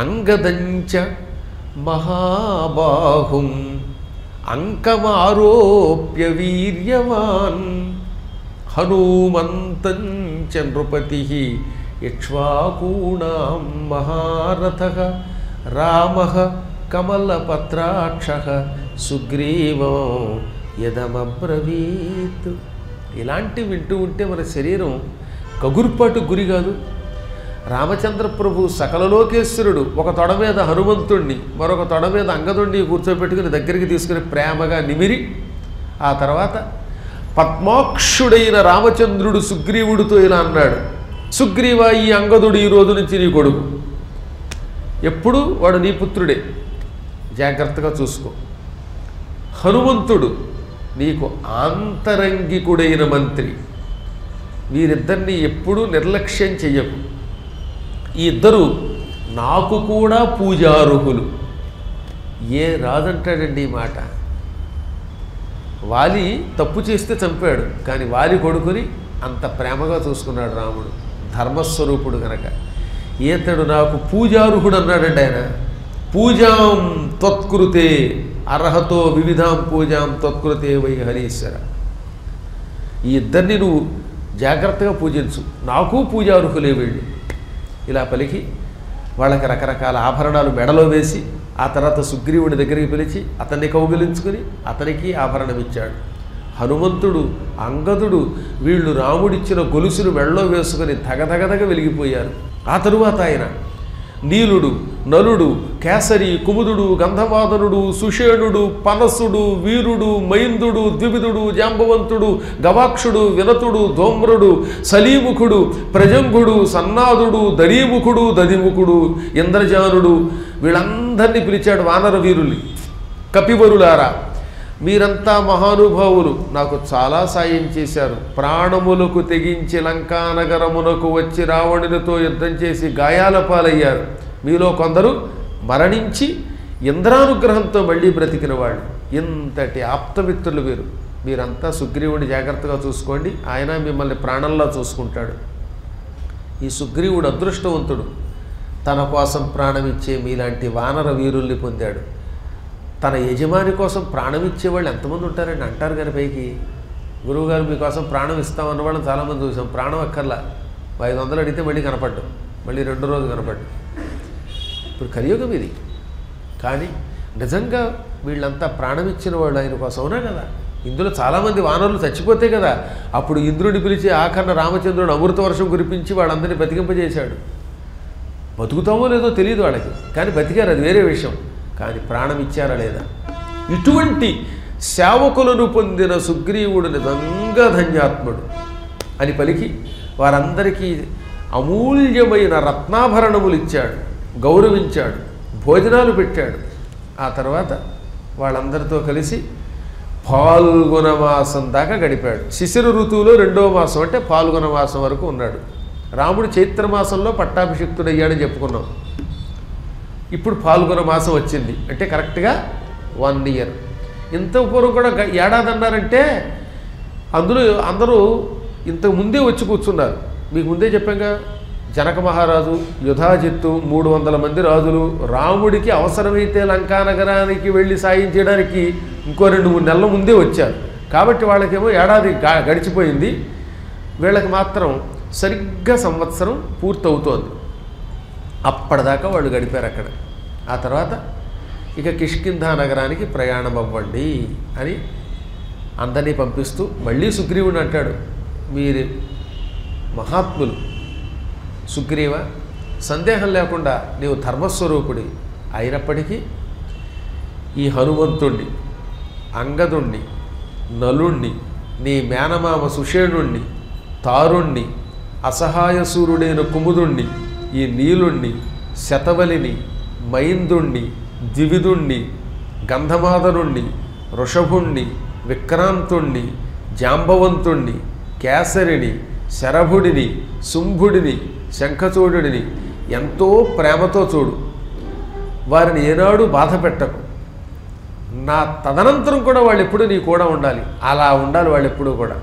A: అంగదంచ మహాబాహుం అంకమారోప్య వీర్యవాన్ హనుమంతం చ నృపతి ఇక్ష్వాకూణాం మహారథః రామః కమలపత్రాక్షః సుగ్రీవం యదమబ్రవీత్. ఇలాంటి వింటూ ఉంటే మన శరీరం కగుర్పాటు గురి కాదు. రామచంద్ర ప్రభు సకల లోకేశ్వరుడు ఒక తొడ మీద హనుమంతుణ్ణి మరొక తొడ మీద అంగదుణ్ణి కూర్చోబెట్టుకుని దగ్గరికి తీసుకుని ప్రేమగా నిమిరి, ఆ తర్వాత పద్మాక్షుడైన రామచంద్రుడు సుగ్రీవుడితో ఇలా అన్నాడు, సుగ్రీవ, ఈ అంగదుడు ఈ రోజు నుంచి నీ కొడుకు, ఎప్పుడు వాడు నీ పుత్రుడే, జాగ్రత్తగా చూసుకో. హనుమంతుడు నీకు ఆంతరంగికుడైన మంత్రి, వీరిద్దరిని ఎప్పుడూ నిర్లక్ష్యం చెయ్యకు. ఈ ఇద్దరు నాకు కూడా పూజార్హులు. ఏ రాజంటాడండి ఈ మాట? వాలి తప్పు చేస్తే చంపాడు, కానీ వాలి కొడుకుని అంత ప్రేమగా చూసుకున్నాడు రాముడు, ధర్మస్వరూపుడు గనక. ఈతడు నాకు పూజార్హుడు అన్నాడండి ఆయన. పూజాం త్వత్కృతే అర్హతో వివిధాం పూజాం త్వత్కృతే వై హరీశ్వర. ఈ ఇద్దరిని నువ్వు జాగ్రత్తగా పూజించు, నాకు పూజార్హులే వీళ్ళు. ఇలా పలికి వాళ్ళకి రకరకాల ఆభరణాలు మెడలో వేసి ఆ తర్వాత సుగ్రీవుడి దగ్గరికి పిలిచి అతన్ని కౌగిలించుకుని అతనికి ఆభరణం ఇచ్చాడు. హనుమంతుడు, అంగదుడు వీళ్ళు రాముడిచ్చిన గొలుసులు మెడలో వేసుకుని ధగధగధగ వెలిగిపోయారు. ఆ తరువాత ఆయన నీలుడు, నలుడు, కేసరి, కుముదుడు, గంధమాదనుడు, సుషేణుడు, పనసుడు, వీరుడు, మైందుడు, ద్వివిధుడు, జాంబవంతుడు, గవాక్షుడు, వినతుడు, ధూమ్రుడు, సలీముఖుడు, ప్రజంగుడు, సన్నాదుడు, దరీముఖుడు, దదిముఖుడు, ఇంద్రజానుడు వీళ్ళందరినీ పిలిచాడు వానర వీరుల్ని. కపివరులారా, మీరంతా మహానుభావులు, నాకు చాలా సాయం చేశారు. ప్రాణములకు తెగించి లంకానగరమునకు వచ్చి రావణునితో యుద్ధం చేసి గాయాల పాలయ్యారు. మీలో కొందరు మరణించి ఇంద్రానుగ్రహంతో మళ్ళీ బ్రతికిన వాళ్ళు. ఇంతటి ఆప్తమిత్రులు వీరు. మీరంతా సుగ్రీవుడిని జాగ్రత్తగా చూసుకోండి, ఆయన మిమ్మల్ని ప్రాణంలా చూసుకుంటాడు. ఈ సుగ్రీవుడు అదృష్టవంతుడు, తన కోసం ప్రాణమిచ్చే మీలాంటి వానర వీరుల్ని పొందాడు. తన యజమాని కోసం ప్రాణం ఇచ్చేవాళ్ళు ఎంతమంది ఉంటారండి అంటారు కానీ పైకి. గురువుగారు మీకోసం ప్రాణం ఇస్తామన్న వాళ్ళని చాలామంది చూసాం. ప్రాణం అక్కర్లా, 500 అడిగితే మళ్ళీ కనపడ్డు, మళ్ళీ 2 రోజులు కనపడ్డు. ఇప్పుడు కలియుగం ఇది. కానీ నిజంగా వీళ్ళంతా ప్రాణం ఇచ్చిన వాళ్ళు ఆయన కోసం, అవునా కదా? ఇందులో చాలామంది వానరులు చచ్చిపోతే కదా అప్పుడు ఇంద్రుడిని పిలిచి ఆఖరణ రామచంద్రుడు అమృత వర్షం కురిపించి వాళ్ళందరినీ బతికింపజేశాడు. బతుకుతామో లేదో తెలియదు వాళ్ళకి, కానీ బతికారు, అది వేరే విషయం. కానీ ప్రాణం ఇచ్చారా లేదా? ఇటువంటి సేవకులను పొందిన సుగ్రీవుడు నిజంగా ధన్యాత్ముడు అని పలికి వారందరికీ అమూల్యమైన రత్నాభరణములు ఇచ్చాడు, గౌరవించాడు, భోజనాలు పెట్టాడు. ఆ తర్వాత వాళ్ళందరితో కలిసి పాల్గొన మాసం దాకా గడిపాడు. శిశిర ఋతువులో 2వ మాసం అంటే పాల్గొన మాసం వరకు ఉన్నాడు. రాముడు చైత్రమాసంలో పట్టాభిషిక్తుడయ్యాడని చెప్పుకున్నాం. ఇప్పుడు పాల్గొన మాసం వచ్చింది అంటే కరెక్ట్గా 1 ఇయర్. ఇంత పూర్వం కూడా ఏడాది అన్నారంటే అందులో అందరూ ఇంతకు ముందే వచ్చి కూర్చున్నారు. మీకు ముందే చెప్పాగా, జనక మహారాజు, యుధాజిత్తు, 300 మంది రాజులు రాముడికి అవసరమైతే లంకానగరానికి వెళ్ళి సాయం చేయడానికి ఇంకో 2-3 నెలల ముందే వచ్చారు. కాబట్టి వాళ్ళకేమో ఏడాది గడిచిపోయింది, వీళ్ళకి మాత్రం సరిగ్గా సంవత్సరం పూర్తవుతోంది. అప్పటిదాకా వాళ్ళు గడిపారు అక్కడ. ఆ తర్వాత ఇక కిష్కింధా నగరానికి ప్రయాణం అవ్వండి అని అందరినీ పంపిస్తూ మళ్ళీ సుగ్రీవుడు అంటాడు, మీరు మహాత్ములు సుగ్రీవ, సందేహం లేకుండా నీవు ధర్మస్వరూపుడి అయినప్పటికీ ఈ హనుమంతుణ్ణి, అంగదుణ్ణి, నలుణ్ణి, నీ మేనమామ సుషేణుణ్ణి, తారుణ్ణి, అసహాయసూరుడైన కుముదుణ్ణి, ఈ నీలుణ్ణి, శతబలిని, మైందుణ్ణి, ద్వివిధుణ్ణి, గంధమాదనుణ్ణి, వృషభుణ్ణి, విక్రాంతుణ్ణి, జాంబవంతుణ్ణి, కేసరిని, శరభుడిని, శుంభుడిని, శంఖచూడుడిని ఎంతో ప్రేమతో చూడు. వారిని ఏనాడు బాధ పెట్టకు. నా తదనంతరం కూడా వాళ్ళు ఎప్పుడూ నీ కూడా ఉండాలి, అలా ఉండాలి వాళ్ళు ఎప్పుడూ కూడా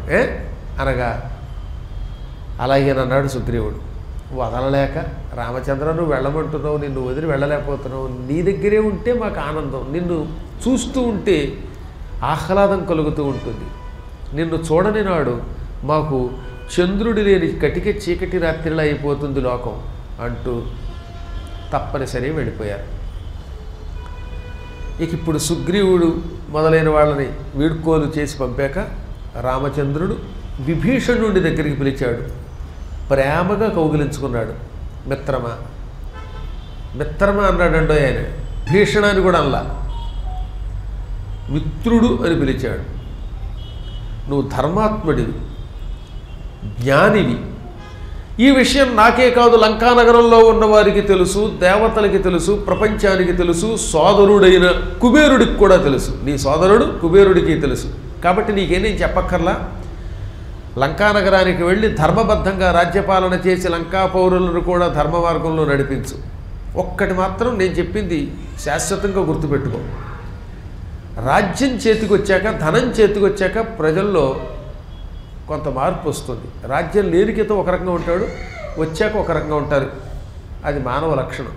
A: అనగా అలాగేనన్నాడు సుగ్రీవుడు. వదలలేక, రామచంద్ర నువ్వు వెళ్ళమంటున్నావు, నిన్ను వదిలి వెళ్ళలేకపోతున్నావు, నీ దగ్గరే ఉంటే మాకు ఆనందం, నిన్ను చూస్తూ ఉంటే ఆహ్లాదం కలుగుతూ ఉంటుంది, నిన్ను చూడని నాడు మాకు చంద్రుడి లేని కటిక చీకటి రాత్రిలా అయిపోతుంది లోకం అంటూ తప్పనిసరి వెళ్ళిపోయారు. ఇక ఇప్పుడు సుగ్రీవుడు మొదలైన వాళ్ళని వీడ్కోలు చేసి పంపాక రామచంద్రుడు విభీషణుడి దగ్గరికి పిలిచాడు. ప్రేమగా కౌగిలించుకున్నాడు. మిత్రమా మిత్రమా అన్నాడండో ఆయన. భీషణ అని కూడా అనలా, మిత్రుడు అని పిలిచాడు. నువ్వు ధర్మాత్ముడివి, జ్ఞానివి. ఈ విషయం నాకే కాదు, లంకానగరంలో ఉన్న వారికి తెలుసు, దేవతలకి తెలుసు, ప్రపంచానికి తెలుసు, సోదరుడైన కుబేరుడికి కూడా తెలుసు. నీ సోదరుడు కుబేరుడికి తెలుసు. కాబట్టి నీకేనేం చెప్పక్కర్లా. లంకానగరానికి వెళ్ళి ధర్మబద్ధంగా రాజ్యపాలన చేసి లంకా పౌరులను కూడా ధర్మ మార్గంలో నడిపించు. ఒక్కటి మాత్రం నేను చెప్పింది శాశ్వతంగా గుర్తుపెట్టుకో. రాజ్యం చేతికి వచ్చాక, ధనం చేతికి వచ్చాక ప్రజల్లో కొంత మార్పు వస్తుంది. రాజ్యం లేనికితో ఒక రకంగా ఉంటాడు, వచ్చాక ఒక రకంగా ఉంటారు. అది మానవ లక్షణం,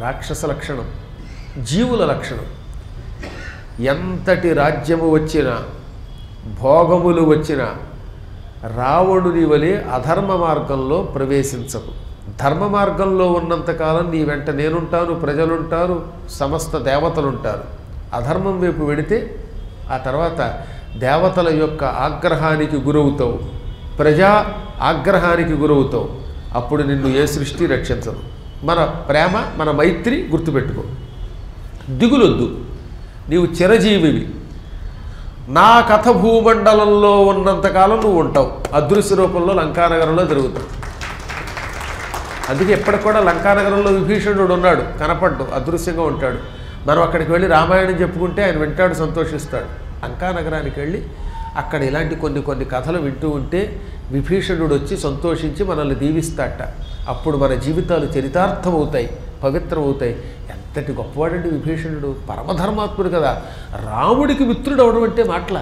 A: రాక్షస లక్షణం, జీవుల లక్షణం. ఎంతటి రాజ్యము వచ్చినా, భోగములు వచ్చినా రావణుని వలె అధర్మ మార్గంలో ప్రవేశించకు. ధర్మ మార్గంలో ఉన్నంతకాలం నీ వెంట నేనుంటాను, ప్రజలుంటారు, సమస్త దేవతలుంటారు. అధర్మం వైపు వెడితే ఆ తర్వాత దేవతల యొక్క ఆగ్రహానికి గురవుతావు, ప్రజా ఆగ్రహానికి గురవుతావు. అప్పుడు నిన్ను ఏ సృష్టి రక్షించదు. మన ప్రేమ, మన మైత్రి గుర్తుపెట్టుకో. దిగులొద్దు, నీవు చిరజీవివి. నా కథ భూమండలంలో ఉన్నంతకాలం నువ్వు ఉంటావు. అదృశ్య రూపంలో లంకానగరంలో జరుగుతావు. అందుకే ఎప్పటికి కూడా లంకానగరంలో విభీషణుడు ఉన్నాడు, కనపడ్డు, అదృశ్యంగా ఉంటాడు. మనం అక్కడికి వెళ్ళి రామాయణం చెప్పుకుంటే ఆయన వింటాడు, సంతోషిస్తాడు. లంకానగరానికి వెళ్ళి అక్కడ ఇలాంటి కొన్ని కథలు వింటూ ఉంటే విభీషణుడు వచ్చి సంతోషించి మనల్ని దీవిస్తాట. అప్పుడు మన జీవితాలు చరితార్థమవుతాయి, పవిత్రమవుతాయి. ఎంతటి గొప్పవాడండి విభీషణుడు, పరమధర్మాత్ముడు కదా. రాముడికి మిత్రుడు అవడం అంటే మాటల.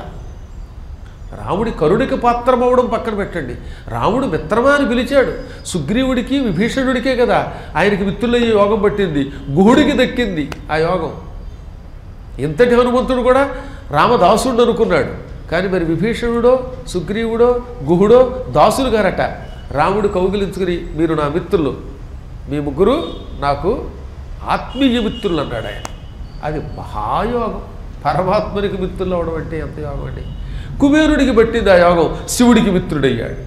A: రాముడి కరుణికి పాత్రం అవ్వడం పక్కన పెట్టండి, రాముడు మిత్రమా అని పిలిచాడు. సుగ్రీవుడికి విభీషణుడికే కదా ఆయనకి మిత్రులయ్యే యోగం పట్టింది, గుహుడికి దక్కింది ఆ యోగం. ఇంతటి హనుమంతుడు కూడా రామదాసుడు అనుకున్నాడు. కానీ మరి విభీషణుడో, సుగ్రీవుడో, గుహుడో దాసులు గారట. రాముడు కౌగిలించుకుని మీరు నా మిత్రులు, మీ ముగ్గురు నాకు ఆత్మీయ మిత్రులు అన్నాడు ఆయన. అది మహాయోగం. పరమాత్మనికి మిత్రులు అవడం అంటే ఎంత యోగం అండి. కుబేరుడికి పట్టింది ఆ యోగం, శివుడికి మిత్రుడయ్యాడు.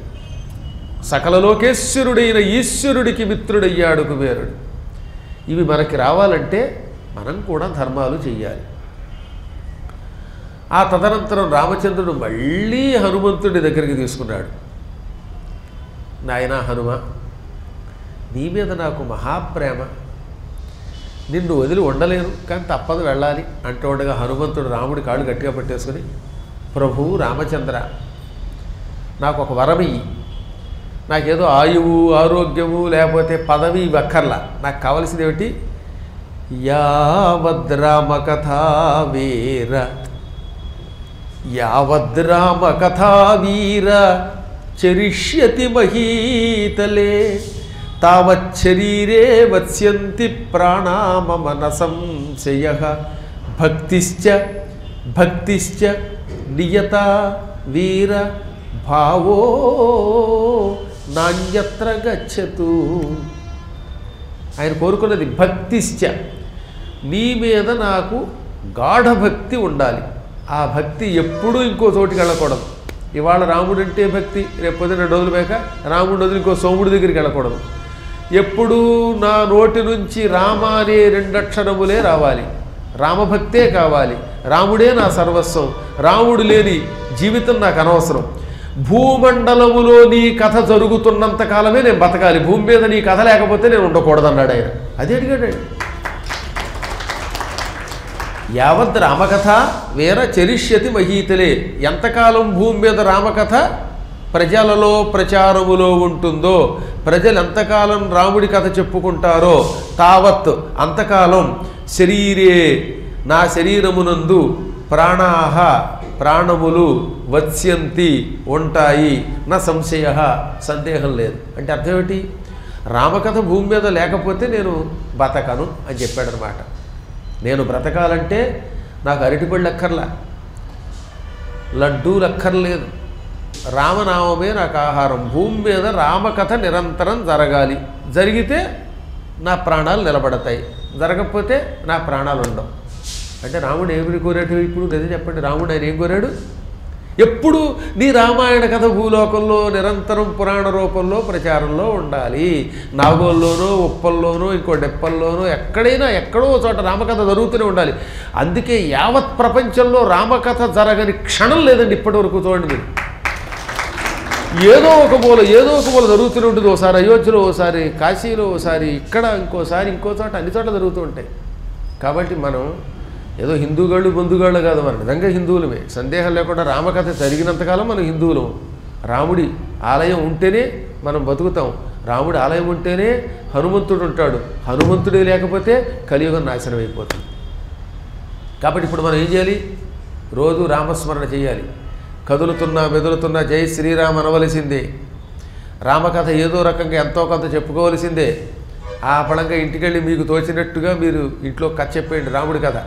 A: సకల లోకేశ్వరుడైన ఈశ్వరుడికి మిత్రుడయ్యాడు కుబేరుడు. ఇవి మనకి రావాలంటే మనం కూడా ధర్మాలు చెయ్యాలి. ఆ తదనంతరం రామచంద్రుడు మళ్ళీ హనుమంతుడి దగ్గరికి తీసుకున్నాడు. నాయనా హనుమ, నీ మీద నాకు మహాప్రేమ, నిన్ను వదిలి ఉండలేను, కానీ తప్పదు వెళ్ళాలి అంటూ ఉండగా హనుమంతుడు రాముడి కాళ్ళు గట్టిగా పట్టేసుకుని, ప్రభు రామచంద్ర, నాకు ఒక వరమియ్యి. నాకేదో ఆయువు, ఆరోగ్యము, లేకపోతే పదవి ఇవక్కర్లా. నాకు కావలసింది ఏమిటి? యావద్రామ కథా వీర, యావద్రామ కథా వీర చరిష్యతి మహీతలే, తావచ్చరీరే వత్స్యంతి ప్రాణామమ న సంశయః, భక్తిశ్చ నియత వీర భావో నాణ్యత్ర గచ్చతు. ఆయన కోరుకున్నది భక్తిశ్చ, నీ మీద నాకు గాఢభక్తి ఉండాలి. ఆ భక్తి ఎప్పుడూ ఇంకో చోటికి వెళ్ళకూడదు. ఇవాళ రాముడు అంటే భక్తి, రేపు పొద్దున 2 రోజులు పోయాక రాముడు వదిలి ఇంకో సోముడి దగ్గరికి వెళ్ళకూడదు. ఎప్పుడూ నా నోటి నుంచి రామ అనే 2 అక్షరములే రావాలి, రామభక్తే కావాలి, రాముడే నా సర్వస్వం, రాముడు లేని జీవితం నాకు అనవసరం. భూమండలములో నీ కథ జరుగుతున్నంత కాలమే నేను బతకాలి, భూమి మీద నీ కథ లేకపోతే నేను ఉండకూడదన్నాడు ఆయన. అదే అడిగాడు ఆయన. యావత్ రామకథ వీర చరిష్యతి మహీతలే, ఎంతకాలం భూమి మీద రామకథ ప్రజలలో ప్రచారములో ఉంటుందో, ప్రజలు ఎంతకాలం రాముడి కథ చెప్పుకుంటారో, తావత్ అంతకాలం శరీరే నా శరీరమునందు ప్రాణాహ ప్రాణములు వత్స్యంతి ఉంటాయి, నా సంశయ సందేహం లేదు. అంటే అర్థం ఏమిటి? రామకథ భూమి మీద లేకపోతే నేను బతకను అని చెప్పాడనమాట. నేను బ్రతకాలంటే నాకు అరటిపళ్ళు అక్కర్లా, లడ్డూలు అక్కర్లేదు, రామనామమే నాకు ఆహారం. భూమి మీద రామకథ నిరంతరం జరగాలి. జరిగితే నా ప్రాణాలు నిలబడతాయి, జరగకపోతే నా ప్రాణాలు ఉండవు. అంటే రాముడు ఏమిటి కోరాడు ఇప్పుడు? నిజం చెప్పండి, రాముడు ఆయన ఏం కోరాడు? ఎప్పుడు నీ రామాయణ కథ భూలోకంలో నిరంతరం పురాణ రూపంలో ప్రచారంలో ఉండాలి. నాగోల్లోనో ఉప్పల్లోనో ఇంకో డెప్పల్లోనో ఎక్కడైనా ఎక్కడో చోట రామకథ జరుగుతూనే ఉండాలి. అందుకే యావత్ ప్రపంచంలో రామకథ జరగని క్షణం లేదండి ఇప్పటివరకు. చూడండి మీరు, ఏదో ఒక మూల జరుగుతూనే ఉంటుంది. ఒకసారి అయోధ్యలో, ఒకసారి కాశీలో, ఒకసారి ఇక్కడ, ఇంకోసారి ఇంకో చోట, అన్ని చోట్ల జరుగుతూ ఉంటాయి. కాబట్టి మనం ఏదో హిందూగాళ్ళు బంధుగాళ్ళు కాదు, మనం నిజంగా హిందువులమే, సందేహం లేకుండా. రామకథ జరిగినంతకాలం మనం హిందువులం. రాముడి ఆలయం ఉంటేనే మనం బతుకుతాం. రాముడి ఆలయం ఉంటేనే హనుమంతుడు ఉంటాడు. హనుమంతుడే లేకపోతే కలియుగం నాశనం అయిపోతుంది. కాబట్టి ఇప్పుడు మనం ఏం చేయాలి? రోజు రామస్మరణ చేయాలి. కదులుతున్నా మెదులుతున్నా జై శ్రీరామ్ అనవలసిందే. రామకథ ఏదో రకంగా ఎంతో కొంత చెప్పుకోవలసిందే. ఆ పడంగా ఇంటికెళ్ళి మీకు తోచినట్టుగా మీరు ఇంట్లో కథ చెప్పేయండి రాముడి కథ.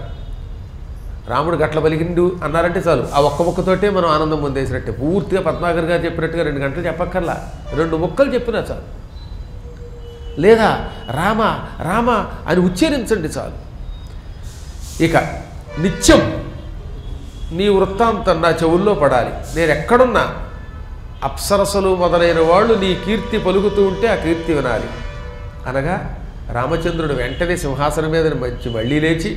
A: రాముడు గట్ల పలికిండు అన్నారంటే చాలు, ఆ ఒక్క ముక్కతోటే మనం ఆనందం పొందేసినట్టే. పూర్తిగా పద్మాకర్ గారు చెప్పినట్టుగా 2 గంటలు చెప్పక్కర్లా, 2 ముక్కలు చెప్పినా చాలు. లేదా రామ రామ అని ఉచ్చరించండి చాలు. ఇక నిత్యం నీ వృత్తాంతం నా చెవుల్లో పడాలి. నేను ఎక్కడున్నా అప్సరసలు మొదలైన వాళ్ళు నీ కీర్తి పలుకుతూ ఉంటే ఆ కీర్తి వినాలి. అనగా రామచంద్రుడు వెంటనే సింహాసనం మీద మంచి మళ్ళీ లేచి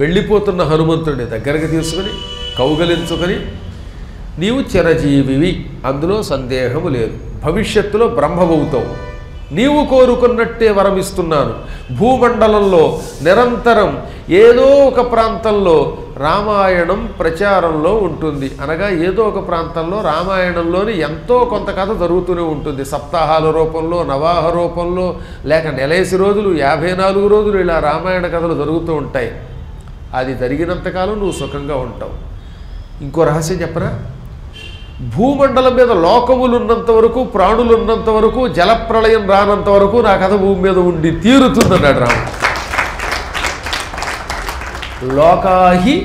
A: వెళ్ళిపోతున్న హనుమంతుడిని దగ్గరకు తీసుకుని కౌగలించుకొని, నీవు చిరజీవివి, అందులో సందేహము లేదు, భవిష్యత్తులో బ్రహ్మమవుతావు, నీవు కోరుకున్నట్టే వరమిస్తున్నాను. భూమండలంలో నిరంతరం ఏదో ఒక ప్రాంతంలో రామాయణం ప్రచారంలో ఉంటుంది. అనగా ఏదో ఒక ప్రాంతంలో రామాయణంలోని ఎంతో కొంత కథ జరుగుతూనే ఉంటుంది. సప్తాహాల రూపంలో, నవాహ రూపంలో, లేక నెలేసి రోజులు, 54 రోజులు ఇలా రామాయణ కథలు జరుగుతూ ఉంటాయి. అది జరిగినంతకాలం నువ్వు సుఖంగా ఉంటావు. ఇంకో రహస్యం చెప్పనా? భూమండలం మీద లోకములు ఉన్నంత వరకు, ప్రాణులు ఉన్నంత వరకు, జలప్రళయం రానంత వరకు నా కథ భూమి మీద ఉండి తీరుతుందన్నాడు రాముడు. లోకాహి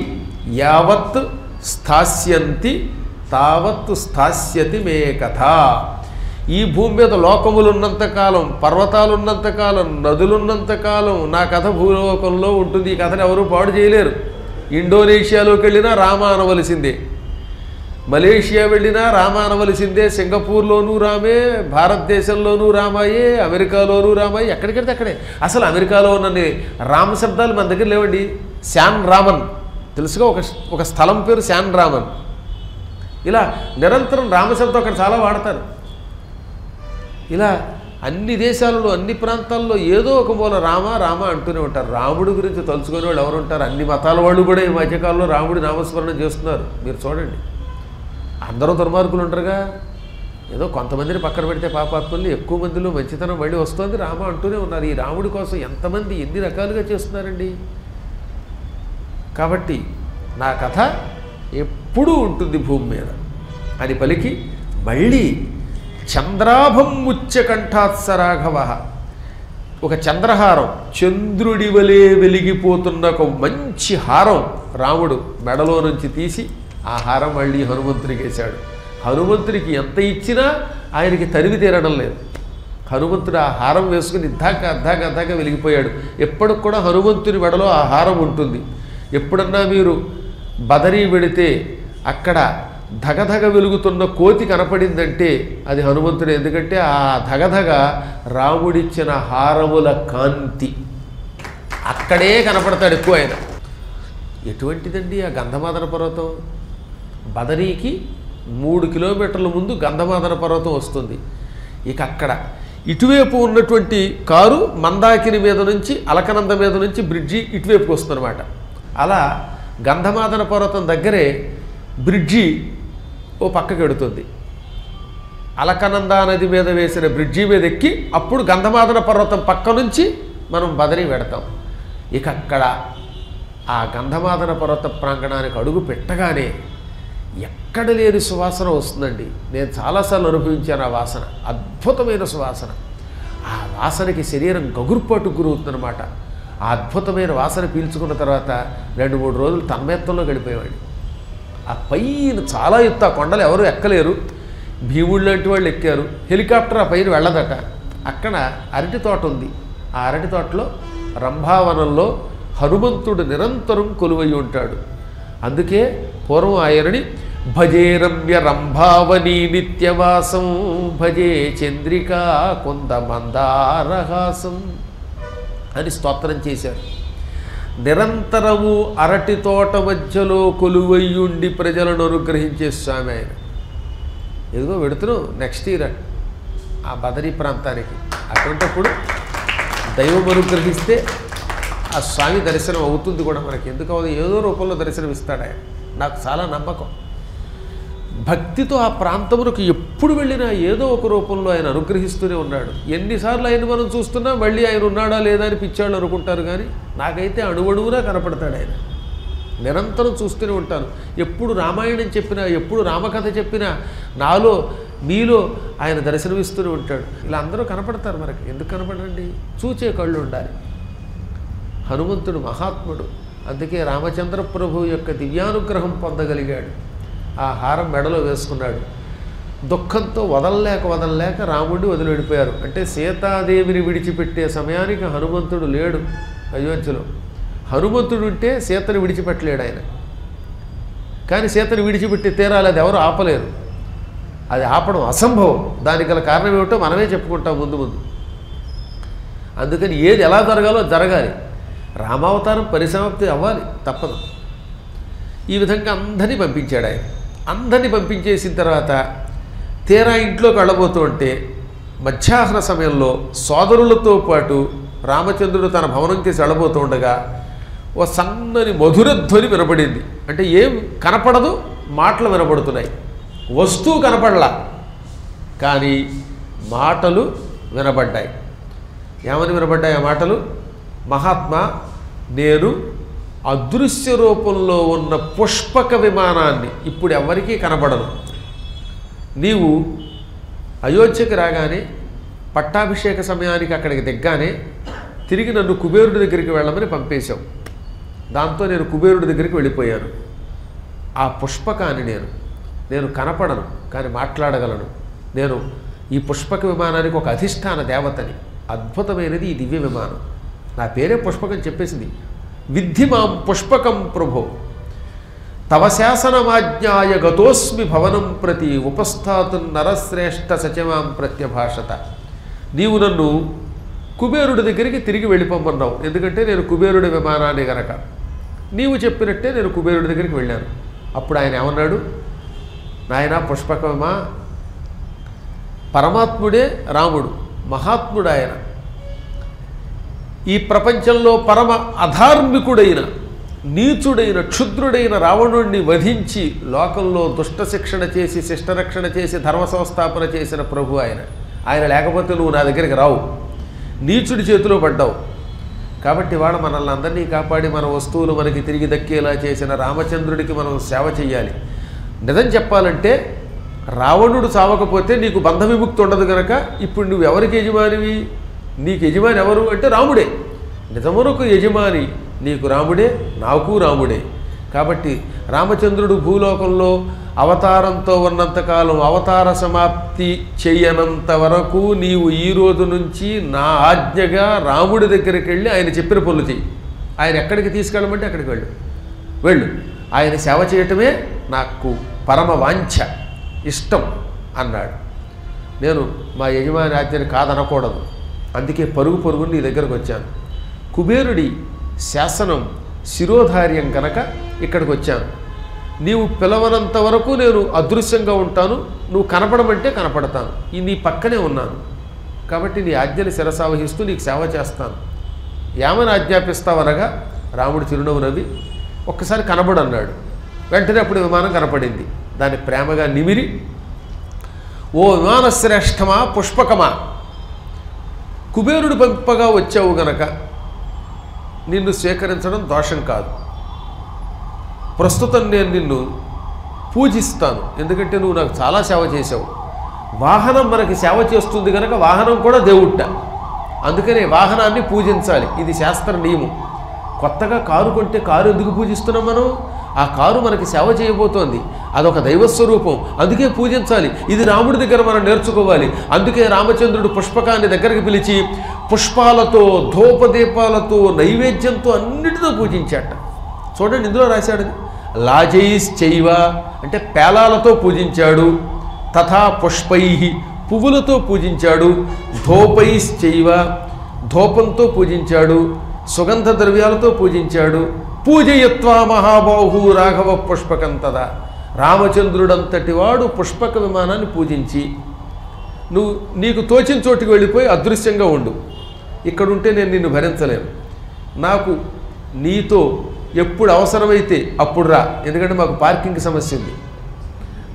A: యావత్ స్థాస్యంతి తావత్ స్థాస్యతి మే కథ. ఈ భూమి మీద లోకములు ఉన్నంతకాలం, పర్వతాలు ఉన్నంతకాలం, నదులున్నంతకాలం నా కథ భూలోకంలో ఉంటుంది. ఈ కథను ఎవరూ పాడు చేయలేరు. ఇండోనేషియాలోకి వెళ్ళినా రామ అనవలసిందే, మలేషియా వెళ్ళినా రామ అనవలసిందే, సింగపూర్లోనూ రామే, భారతదేశంలోనూ రామాయే, అమెరికాలోనూ రామాయే, ఎక్కడికెడితే అక్కడే. అసలు అమెరికాలో ఉన్న రామ శబ్దాలు మన దగ్గర లేవండి. శాన్ రామన్ తెలుసుగా, ఒక స్థలం పేరు శాన్ రామన్. ఇలా నిరంతరం రామశబ్దం అక్కడ చాలా వాడతారు. ఇలా అన్ని దేశాలలో, అన్ని ప్రాంతాల్లో ఏదో ఒక మూల రామ రామ అంటూనే ఉంటారు. రాముడి గురించి తలుచుకునే వాళ్ళు ఎవరు ఉంటారు? అన్ని మతాల వాళ్ళు కూడా ఈ మధ్యకాలంలో రాముడి నామస్మరణ చేస్తున్నారు. మీరు చూడండి, అందరూ దుర్మార్గులు ఉంటారుగా. ఏదో కొంతమందిని పక్కన పెడితే పాపాత్మల్ని, ఎక్కువ మందిలో మంచితనం మళ్ళీ వస్తుంది. రామ అంటూనే ఉన్నారు. ఈ రాముడి కోసం ఎంతమంది ఎన్ని రకాలుగా చేస్తున్నారండి. కాబట్టి నా కథ ఎప్పుడూ ఉంటుంది భూమి మీద అని పలికి, మళ్ళీ చంద్రాభం ముచ్యకంఠాత్సరాఘవ, ఒక చంద్రహారం, చంద్రుడి వలె వెలిగిపోతున్న ఒక మంచి హారం రాముడు మెడలో నుంచి తీసి ఆ హారం మళ్ళీ హనుమంతుడికి వేశాడు. హనుమంతుడికి ఎంత ఇచ్చినా ఆయనకి తరివి తీరడం లేదు. హనుమంతుడు ఆ హారం వేసుకుని అద్దాక వెలిగిపోయాడు. ఎప్పటికి కూడా హనుమంతుని మెడలో ఆ హారం ఉంటుంది. ఎప్పుడన్నా మీరు బదరీ వెడితే అక్కడ ధగధగ వెలుగుతున్న కోతి కనపడిందంటే అది హనుమంతుడు. ఎందుకంటే ఆ ధగధగ రాముడిచ్చిన హారముల కాంతి. అక్కడే కనపడతాడు ఎక్కువ ఆయన. ఎటువంటిదండి ఆ గంధమాదన పర్వతం? బదరీకి 3 కిలోమీటర్ల ముందు గంధమాదన పర్వతం వస్తుంది. ఇక అక్కడ ఇటువైపు ఉన్నటువంటి కారు మందాకిని మీద నుంచి, అలకనంద మీద నుంచి బ్రిడ్జి ఇటువైపుకి వస్తుందన్నమాట. అలా గంధమాదన పర్వతం దగ్గరే బ్రిడ్జి ఓ పక్కకి ఎడుతుంది. అలకనందా నది మీద వేసిన బ్రిడ్జి మీద ఎక్కి అప్పుడు గంధమాదన పర్వతం పక్క నుంచి మనం బదరీ వెడతాం. ఇక అక్కడ ఆ గంధమాదన పర్వత ప్రాంగణానికి అడుగు పెట్టగానే ఎక్కడ లేని సువాసన వస్తుందండి. నేను చాలాసార్లు అనుభవించాను ఆ వాసన, అద్భుతమైన సువాసన. ఆ వాసనకి శరీరం గగుర్పాటు గురవుతుందన్నమాట. ఆ అద్భుతమైన వాసన పీల్చుకున్న తర్వాత 2-3 రోజులు తన్మయత్వంలో గడిపోయేవాడు. ఆ పైన చాలా ఎత్తు, ఆ కొండలు ఎవరు ఎక్కలేరు, భీముళ్ళు లాంటి వాళ్ళు ఎక్కారు. హెలికాప్టర్ ఆ పైన వెళ్ళదట. అక్కడ అరటి తోట ఉంది. ఆ అరటి తోటలో రంభావనంలో హనుమంతుడు నిరంతరం కొలువై ఉంటాడు. అందుకే పూర్వం ఆయనని భజే రమ్య రంభావని నిత్యవాసం భజే చంద్రికా కొంద మందారహాసం అని స్తోత్రం చేశారు. నిరంతరము అరటి తోట మధ్యలో కొలువయ్యుండి ప్రజలను అనుగ్రహించే స్వామి ఆయన. ఎదుగో వెడుతున్నాం నెక్స్ట్ ఇయర్ ఆ బదరీ ప్రాంతానికి. అటువంటిప్పుడు దైవం అనుగ్రహిస్తే ఆ స్వామి దర్శనం అవుతుంది కూడా మనకి. ఎందుకు అవుతుంది? ఏదో రూపంలో దర్శనం ఇస్తాడు ఆయన. నాకు చాలా నమ్మకం. భక్తితో ఆ ప్రాంతములకు ఎప్పుడు వెళ్ళినా ఏదో ఒక రూపంలో ఆయన అనుగ్రహిస్తూనే ఉన్నాడు. ఎన్నిసార్లు ఆయన మనం చూస్తున్నా మళ్ళీ ఆయన ఉన్నాడా లేదా అని పిచ్చాళ్ళు అనుకుంటారు, కానీ నాకైతే అణువణువునా కనపడతాడు ఆయన. నిరంతరం చూస్తూనే ఉంటాను. ఎప్పుడు రామాయణం చెప్పినా, ఎప్పుడు రామకథ చెప్పినా నాలో మీలో ఆయన దర్శనమిస్తూనే ఉంటాడు. ఇలా అందరూ కనపడతారు మనకి. ఎందుకు కనపడండి? చూచే కళ్ళు ఉండాలి. హనుమంతుడు మహాత్ముడు. అందుకే రామచంద్ర ప్రభు యొక్క దివ్యానుగ్రహం పొందగలిగాడు. ఆ హారం మెడలో వేసుకున్నాడు. దుఃఖంతో వదలలేక రాముడిని వదిలి వెళ్ళిపోయారు. అంటే సీతాదేవిని విడిచిపెట్టే సమయానికి హనుమంతుడు లేడు అయోధ్యలో. హనుమంతుడు ఉంటే సీతను విడిచిపెట్టలేడు ఆయన. కానీ సీతను విడిచిపెట్టి తీరాలి, అది ఎవరు ఆపలేరు. అది ఆపడం అసంభవం. దానికి గల కారణం ఏమిటో మనమే చెప్పుకుంటాం ముందు ముందు. అందుకని ఏది ఎలా జరగాలో జరగాలి. రామావతారం పరిసమాప్తి అవ్వాలి, తప్పదు. ఈ విధంగా అందరినీ పంపించాడు ఆయన. అందరినీ పంపించేసిన తర్వాత తీరా ఇంట్లోకి వెళ్ళబోతూ ఉంటే మధ్యాహ్న సమయంలో సోదరులతో పాటు రామచంద్రుడు తన భవనంకి వెళ్ళబోతూ ఉండగా ఓ సన్నని మధురధ్వని వినపడింది. అంటే ఏం కనపడదు, మాటలు వినపడుతున్నాయి. వస్తువు కనపడలా, కానీ మాటలు వినబడ్డాయి. ఏమని వినబడ్డాయి ఆ మాటలు? మహాత్మా, నేను అదృశ్య రూపంలో ఉన్న పుష్పక విమానాన్ని ఇప్పుడు ఎవరికీ కనబడను. నీవు అయోధ్యకి రాగానే పట్టాభిషేక సమయానికి అక్కడికి దిగ్గానే తిరిగి నన్ను కుబేరుడి దగ్గరికి వెళ్ళమని పంపేశావు. దాంతో నేను కుబేరుడి దగ్గరికి వెళ్ళిపోయాను. ఆ పుష్పకాన్ని నేను కనపడను, కానీ మాట్లాడగలను. నేను ఈ పుష్పక విమానానికి ఒక అధిష్టాన దేవతని. అద్భుతమైనది ఈ దివ్య విమానం. నా పేరే పుష్పకం చెప్పేసింది. విద్ధి మాం పుష్పకం ప్రభో తవ శాసనమాజ్ఞాయ గతోస్మి భవనం ప్రతి ఉపస్థాతు నరశ్రేష్ఠ సచమాం ప్రత్యభాషత. నీవు నన్ను కుబేరుడి దగ్గరికి తిరిగి వెళ్ళిపోమన్నావు. ఎందుకంటే నేను కుబేరుడి విమానాన్ని గనక. నీవు చెప్పినట్టే నేను కుబేరుడి దగ్గరికి వెళ్ళాను. అప్పుడు ఆయన ఏమన్నాడు? నాయనా పుష్పకమా, పరమాత్ముడే రాముడు, మహాత్ముడు ఆయన. ఈ ప్రపంచంలో పరమ అధార్మికుడైన, నీచుడైన, క్షుద్రుడైన రావణుడిని వధించి లోకంలో దుష్ట శిక్షణ చేసి శిష్టరక్షణ చేసి ధర్మ సంస్థాపన చేసిన ప్రభు ఆయన. ఆయన లేకపోతే నువ్వు నా దగ్గరికి రావు. నీచుడి చేతిలో పడ్డావు. కాబట్టి వాడు మనల్ని అందరినీ కాపాడి మన వస్తువులు మనకి తిరిగి దక్కేలా చేసిన రామచంద్రుడికి మనం సేవ చేయాలి. నిజం చెప్పాలంటే రావణుడు చావకపోతే నీకు బంధ విముక్తి ఉండదు కనుక ఇప్పుడు నువ్వు ఎవరికి యజమానివి? నీకు యజమాని ఎవరు అంటే రాముడే. నిజమునకు యజమాని నీకు రాముడే, నాకు రాముడే. కాబట్టి రామచంద్రుడు భూలోకంలో అవతారంతో ఉన్నంతకాలం, అవతార సమాప్తి చేయనంత వరకు నీవు ఈ రోజు నుంచి నా ఆజ్ఞగా రాముడి దగ్గరికి వెళ్ళి ఆయన చెప్పిన పనులు చెయ్యి. ఆయన ఎక్కడికి తీసుకెళ్ళమంటే అక్కడికి వెళ్ళు. ఆయన సేవ చేయటమే నాకు పరమ వాంఛ, ఇష్టం అన్నాడు. నేను మా యజమాని ఆజ్ఞని కాదనకూడదు. అందుకే పరుగు నీ దగ్గరకు వచ్చాను. కుబేరుడి శాసనం శిరోధార్యం కనుక ఇక్కడికి వచ్చాను. నీవు పిలవనంత వరకు నేను అదృశ్యంగా ఉంటాను. నువ్వు కనపడమంటే కనపడతాను. నీ పక్కనే ఉన్నాను. కాబట్టి నీ ఆజ్ఞని శిరసావహిస్తూ నీకు సేవ చేస్తాను. ఏమని ఆజ్ఞాపిస్తావనగా రాముడు చిరునవ్వు నవ్వి ఒక్కసారి కనబడన్నాడు. వెంటనే అప్పుడు విమానం కనపడింది. దాన్ని ప్రేమగా నిమిరి, ఓ విమానశ్రేష్టమా, పుష్పకమా, కుబేరుడు పంపగా వచ్చావు గనక నిన్ను స్వీకరించడం దోషం కాదు. ప్రస్తుతం నేను నిన్ను పూజిస్తాను. ఎందుకంటే నువ్వు నాకు చాలా సేవ చేశావు. వాహనం మనకి సేవ చేస్తుంది కనుక వాహనం కూడా దేవుట్ట. అందుకనే వాహనాన్ని పూజించాలి, ఇది శాస్త్ర నియమం. కొత్తగా కారు కొంటే కారు ఎందుకు పూజిస్తున్నాం మనం? ఆ కారు మనకి సేవ చేయబోతోంది, అదొక దైవస్వరూపం, అందుకే పూజించాలి. ఇది రాముడి దగ్గర మనం నేర్చుకోవాలి. అందుకే రామచంద్రుడు పుష్పకాన్ని దగ్గరికి పిలిచి పుష్పాలతో, ధూపదీపాలతో, నైవేద్యంతో అన్నిటితో పూజించాట. చూడండి ఇందులో రాశాడు, లాజైశ్చైవ అంటే పేలాలతో పూజించాడు, తథా పుష్పై పువ్వులతో పూజించాడు, ధూపైశ్చైవ ధూపంతో పూజించాడు, సుగంధ ద్రవ్యాలతో పూజించాడు. పూజయత్వా మహాబాహు రాఘవ పుష్పకం తదా, రామచంద్రుడంతటి వాడు పుష్పక విమానాన్ని పూజించి నీకు తోచిన చోటుకి వెళ్ళిపోయి అదృశ్యంగా ఉండు. ఇక్కడుంటే నేను నిన్ను భరించలేను, నాకు నీతో ఎప్పుడు అవసరమైతే అప్పుడు రా, ఎందుకంటే మాకు పార్కింగ్ సమస్య ఉంది.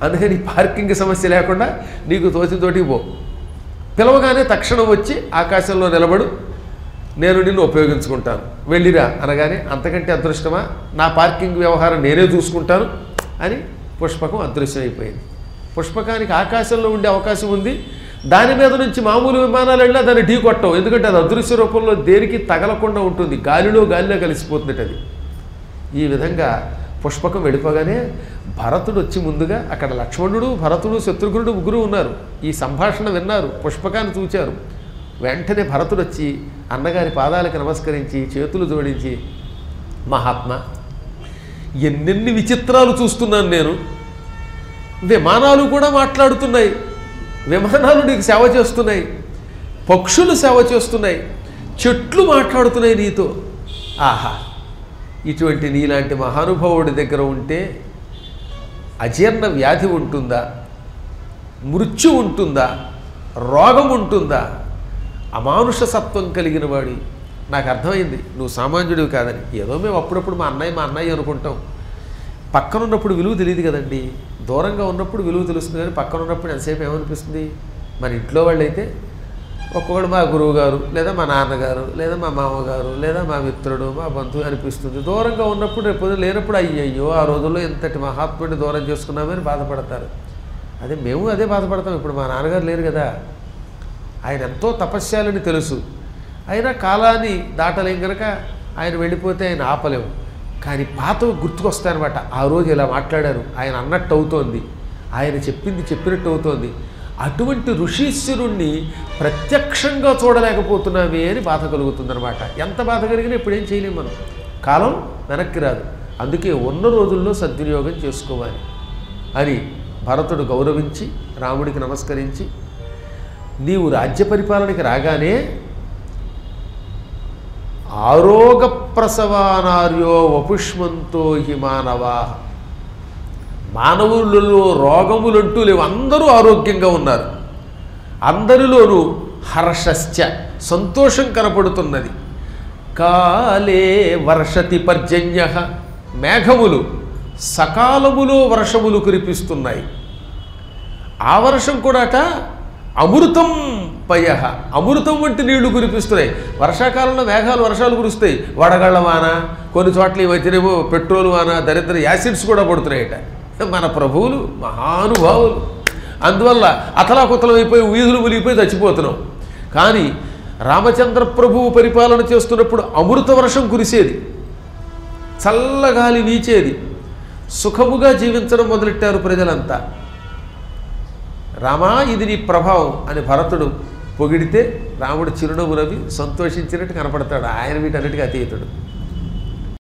A: అందుకని పార్కింగ్ సమస్య లేకుండా నీకు తోచిన చోటికి పో, పిలవగానే తక్షణం వచ్చి ఆకాశంలో నిలబడు, నేను నిన్ను ఉపయోగించుకుంటాను, వెళ్ళిరా అనగానే అంతకంటే అదృష్టమా, నా పార్కింగ్ వ్యవహారం నేనే చూసుకుంటాను అని పుష్పకం అదృశ్యమైపోయింది. పుష్పకానికి ఆకాశంలో ఉండే అవకాశం ఉంది, దాని మీద నుంచి మామూలు విమానాలు వెళ్ళినా దాన్ని ఢీ కొట్టవు, ఎందుకంటే అది అదృశ్య రూపంలో దేనికి తగలకుండా ఉంటుంది, గాలిలో కలిసిపోతుంది అది. ఈ విధంగా పుష్పకం వెళ్ళిపోగానే భరతుడు వచ్చి ముందుగా, అక్కడ లక్ష్మణుడు, భరతుడు, శత్రుఘ్నుడు ముగ్గురు ఉన్నారు, ఈ సంభాషణ విన్నారు, పుష్పకాన్ని చూచారు. వెంటనే భరతుడు వచ్చి అన్నగారి పాదాలకు నమస్కరించి చేతులు జోడించి, మహాత్మా ఎన్నెన్ని విచిత్రాలు చూస్తున్నాను నేను, విమానాలు కూడా మాట్లాడుతున్నాయి, విమానాలు నీకు సేవ చేస్తున్నాయి, పక్షులు సేవ చేస్తున్నాయి, చెట్లు మాట్లాడుతున్నాయి నీతో. ఆహా, ఇటువంటి నీలాంటి మహానుభావుడి దగ్గర ఉంటే అజీర్ణ వ్యాధి ఉంటుందా, మృత్యు ఉంటుందా, రోగం ఉంటుందా? అమానుష సత్వం కలిగిన వాడి, నాకు అర్థమైంది నువ్వు సామాన్యుడివి కాదని. ఏదో మేము అప్పుడప్పుడు మా అన్నయ్య అనుకుంటాం, పక్కన ఉన్నప్పుడు విలువ తెలియదు కదండి, దూరంగా ఉన్నప్పుడు విలువ తెలుస్తుంది, కానీ పక్కన ఉన్నప్పుడు ఎంతసేపు ఏమనిపిస్తుంది? మన ఇంట్లో వాళ్ళైతే ఒక్కొక్కడు మా గురువు గారు, లేదా మా నాన్నగారు, లేదా మా మామగారు, లేదా మా మిత్రుడు, మా బంధువు అనిపిస్తుంది. దూరంగా ఉన్నప్పుడు రేపు లేనప్పుడు అయ్యయ్యో ఆ రోజుల్లో ఎంతటి మహాత్ముడిని దూరం చేసుకున్నామని బాధపడతారు. మేము అదే బాధపడతాం. ఇప్పుడు మా నాన్నగారు లేరు కదా, ఆయన ఎంతో తపస్యాలని తెలుసు, అయినా కాలాన్ని దాటలేం కనుక ఆయన వెళ్ళిపోతే ఆయన ఆపలేము. కానీ పాతవి గుర్తుకొస్తాయన్నమాట. ఆ రోజు ఇలా మాట్లాడారు, ఆయన అన్నట్టు అవుతోంది, ఆయన చెప్పింది చెప్పినట్టు అవుతోంది. అటువంటి ఋషీశ్వరుణ్ణి ప్రత్యక్షంగా చూడలేకపోతున్నామే అని బాధ కలుగుతుందన్నమాట. ఎంత బాధ కలిగినా ఇప్పుడేం చేయలేము మనం, కాలం వెనక్కి రాదు. అందుకే ఉన్న రోజుల్లో సద్వినియోగం చేసుకోవాలి అని భరతుడు గౌరవించి రాముడికి నమస్కరించి, నీవు రాజ్య పరిపాలనకి రాగానే ఆరోగ ప్రసవానార్యో వపుష్మంతో హి మానవా, మానవులలో రోగములంటూ లేవు, అందరూ ఆరోగ్యంగా ఉన్నారు, అందరిలోనూ హర్షశ్చ సంతోషం కనపడుతున్నది. కాలే వర్షతి పర్జన్య, మేఘములు సకాలములో వర్షములు కురిపిస్తున్నాయి. ఆ వర్షం కూడాట అమృతం పయ, అమృతం వంటి నీళ్లు కురిపిస్తున్నాయి. వర్షాకాలంలో వర్షాలు కురుస్తాయి, వడగళ్ళ వాన, కొన్ని చోట్ల ఇవైతేనేమో పెట్రోల్ వాన, దరిద్ర యాసిడ్స్ కూడా పడుతున్నాయట. మన ప్రభువులు మహానుభావులు, అందువల్ల అతలాకుతలం అయిపోయి వీధులు మునిగిపోయి చచ్చిపోతున్నాం. కానీ రామచంద్ర ప్రభువు పరిపాలన చేస్తున్నప్పుడు అమృత వర్షం కురిసేది, చల్లగాలి వీచేది, సుఖముగా జీవించడం మొదలెట్టారు ప్రజలంతా. రామా ఇది నీ ప్రభావం అని భరతుడు పొగిడితే రాముడు చిరునవ్వు నవ్వి సంతోషించినట్టు కనపడతాడు. ఆయన వీటన్నిటికీ అతీతుడు.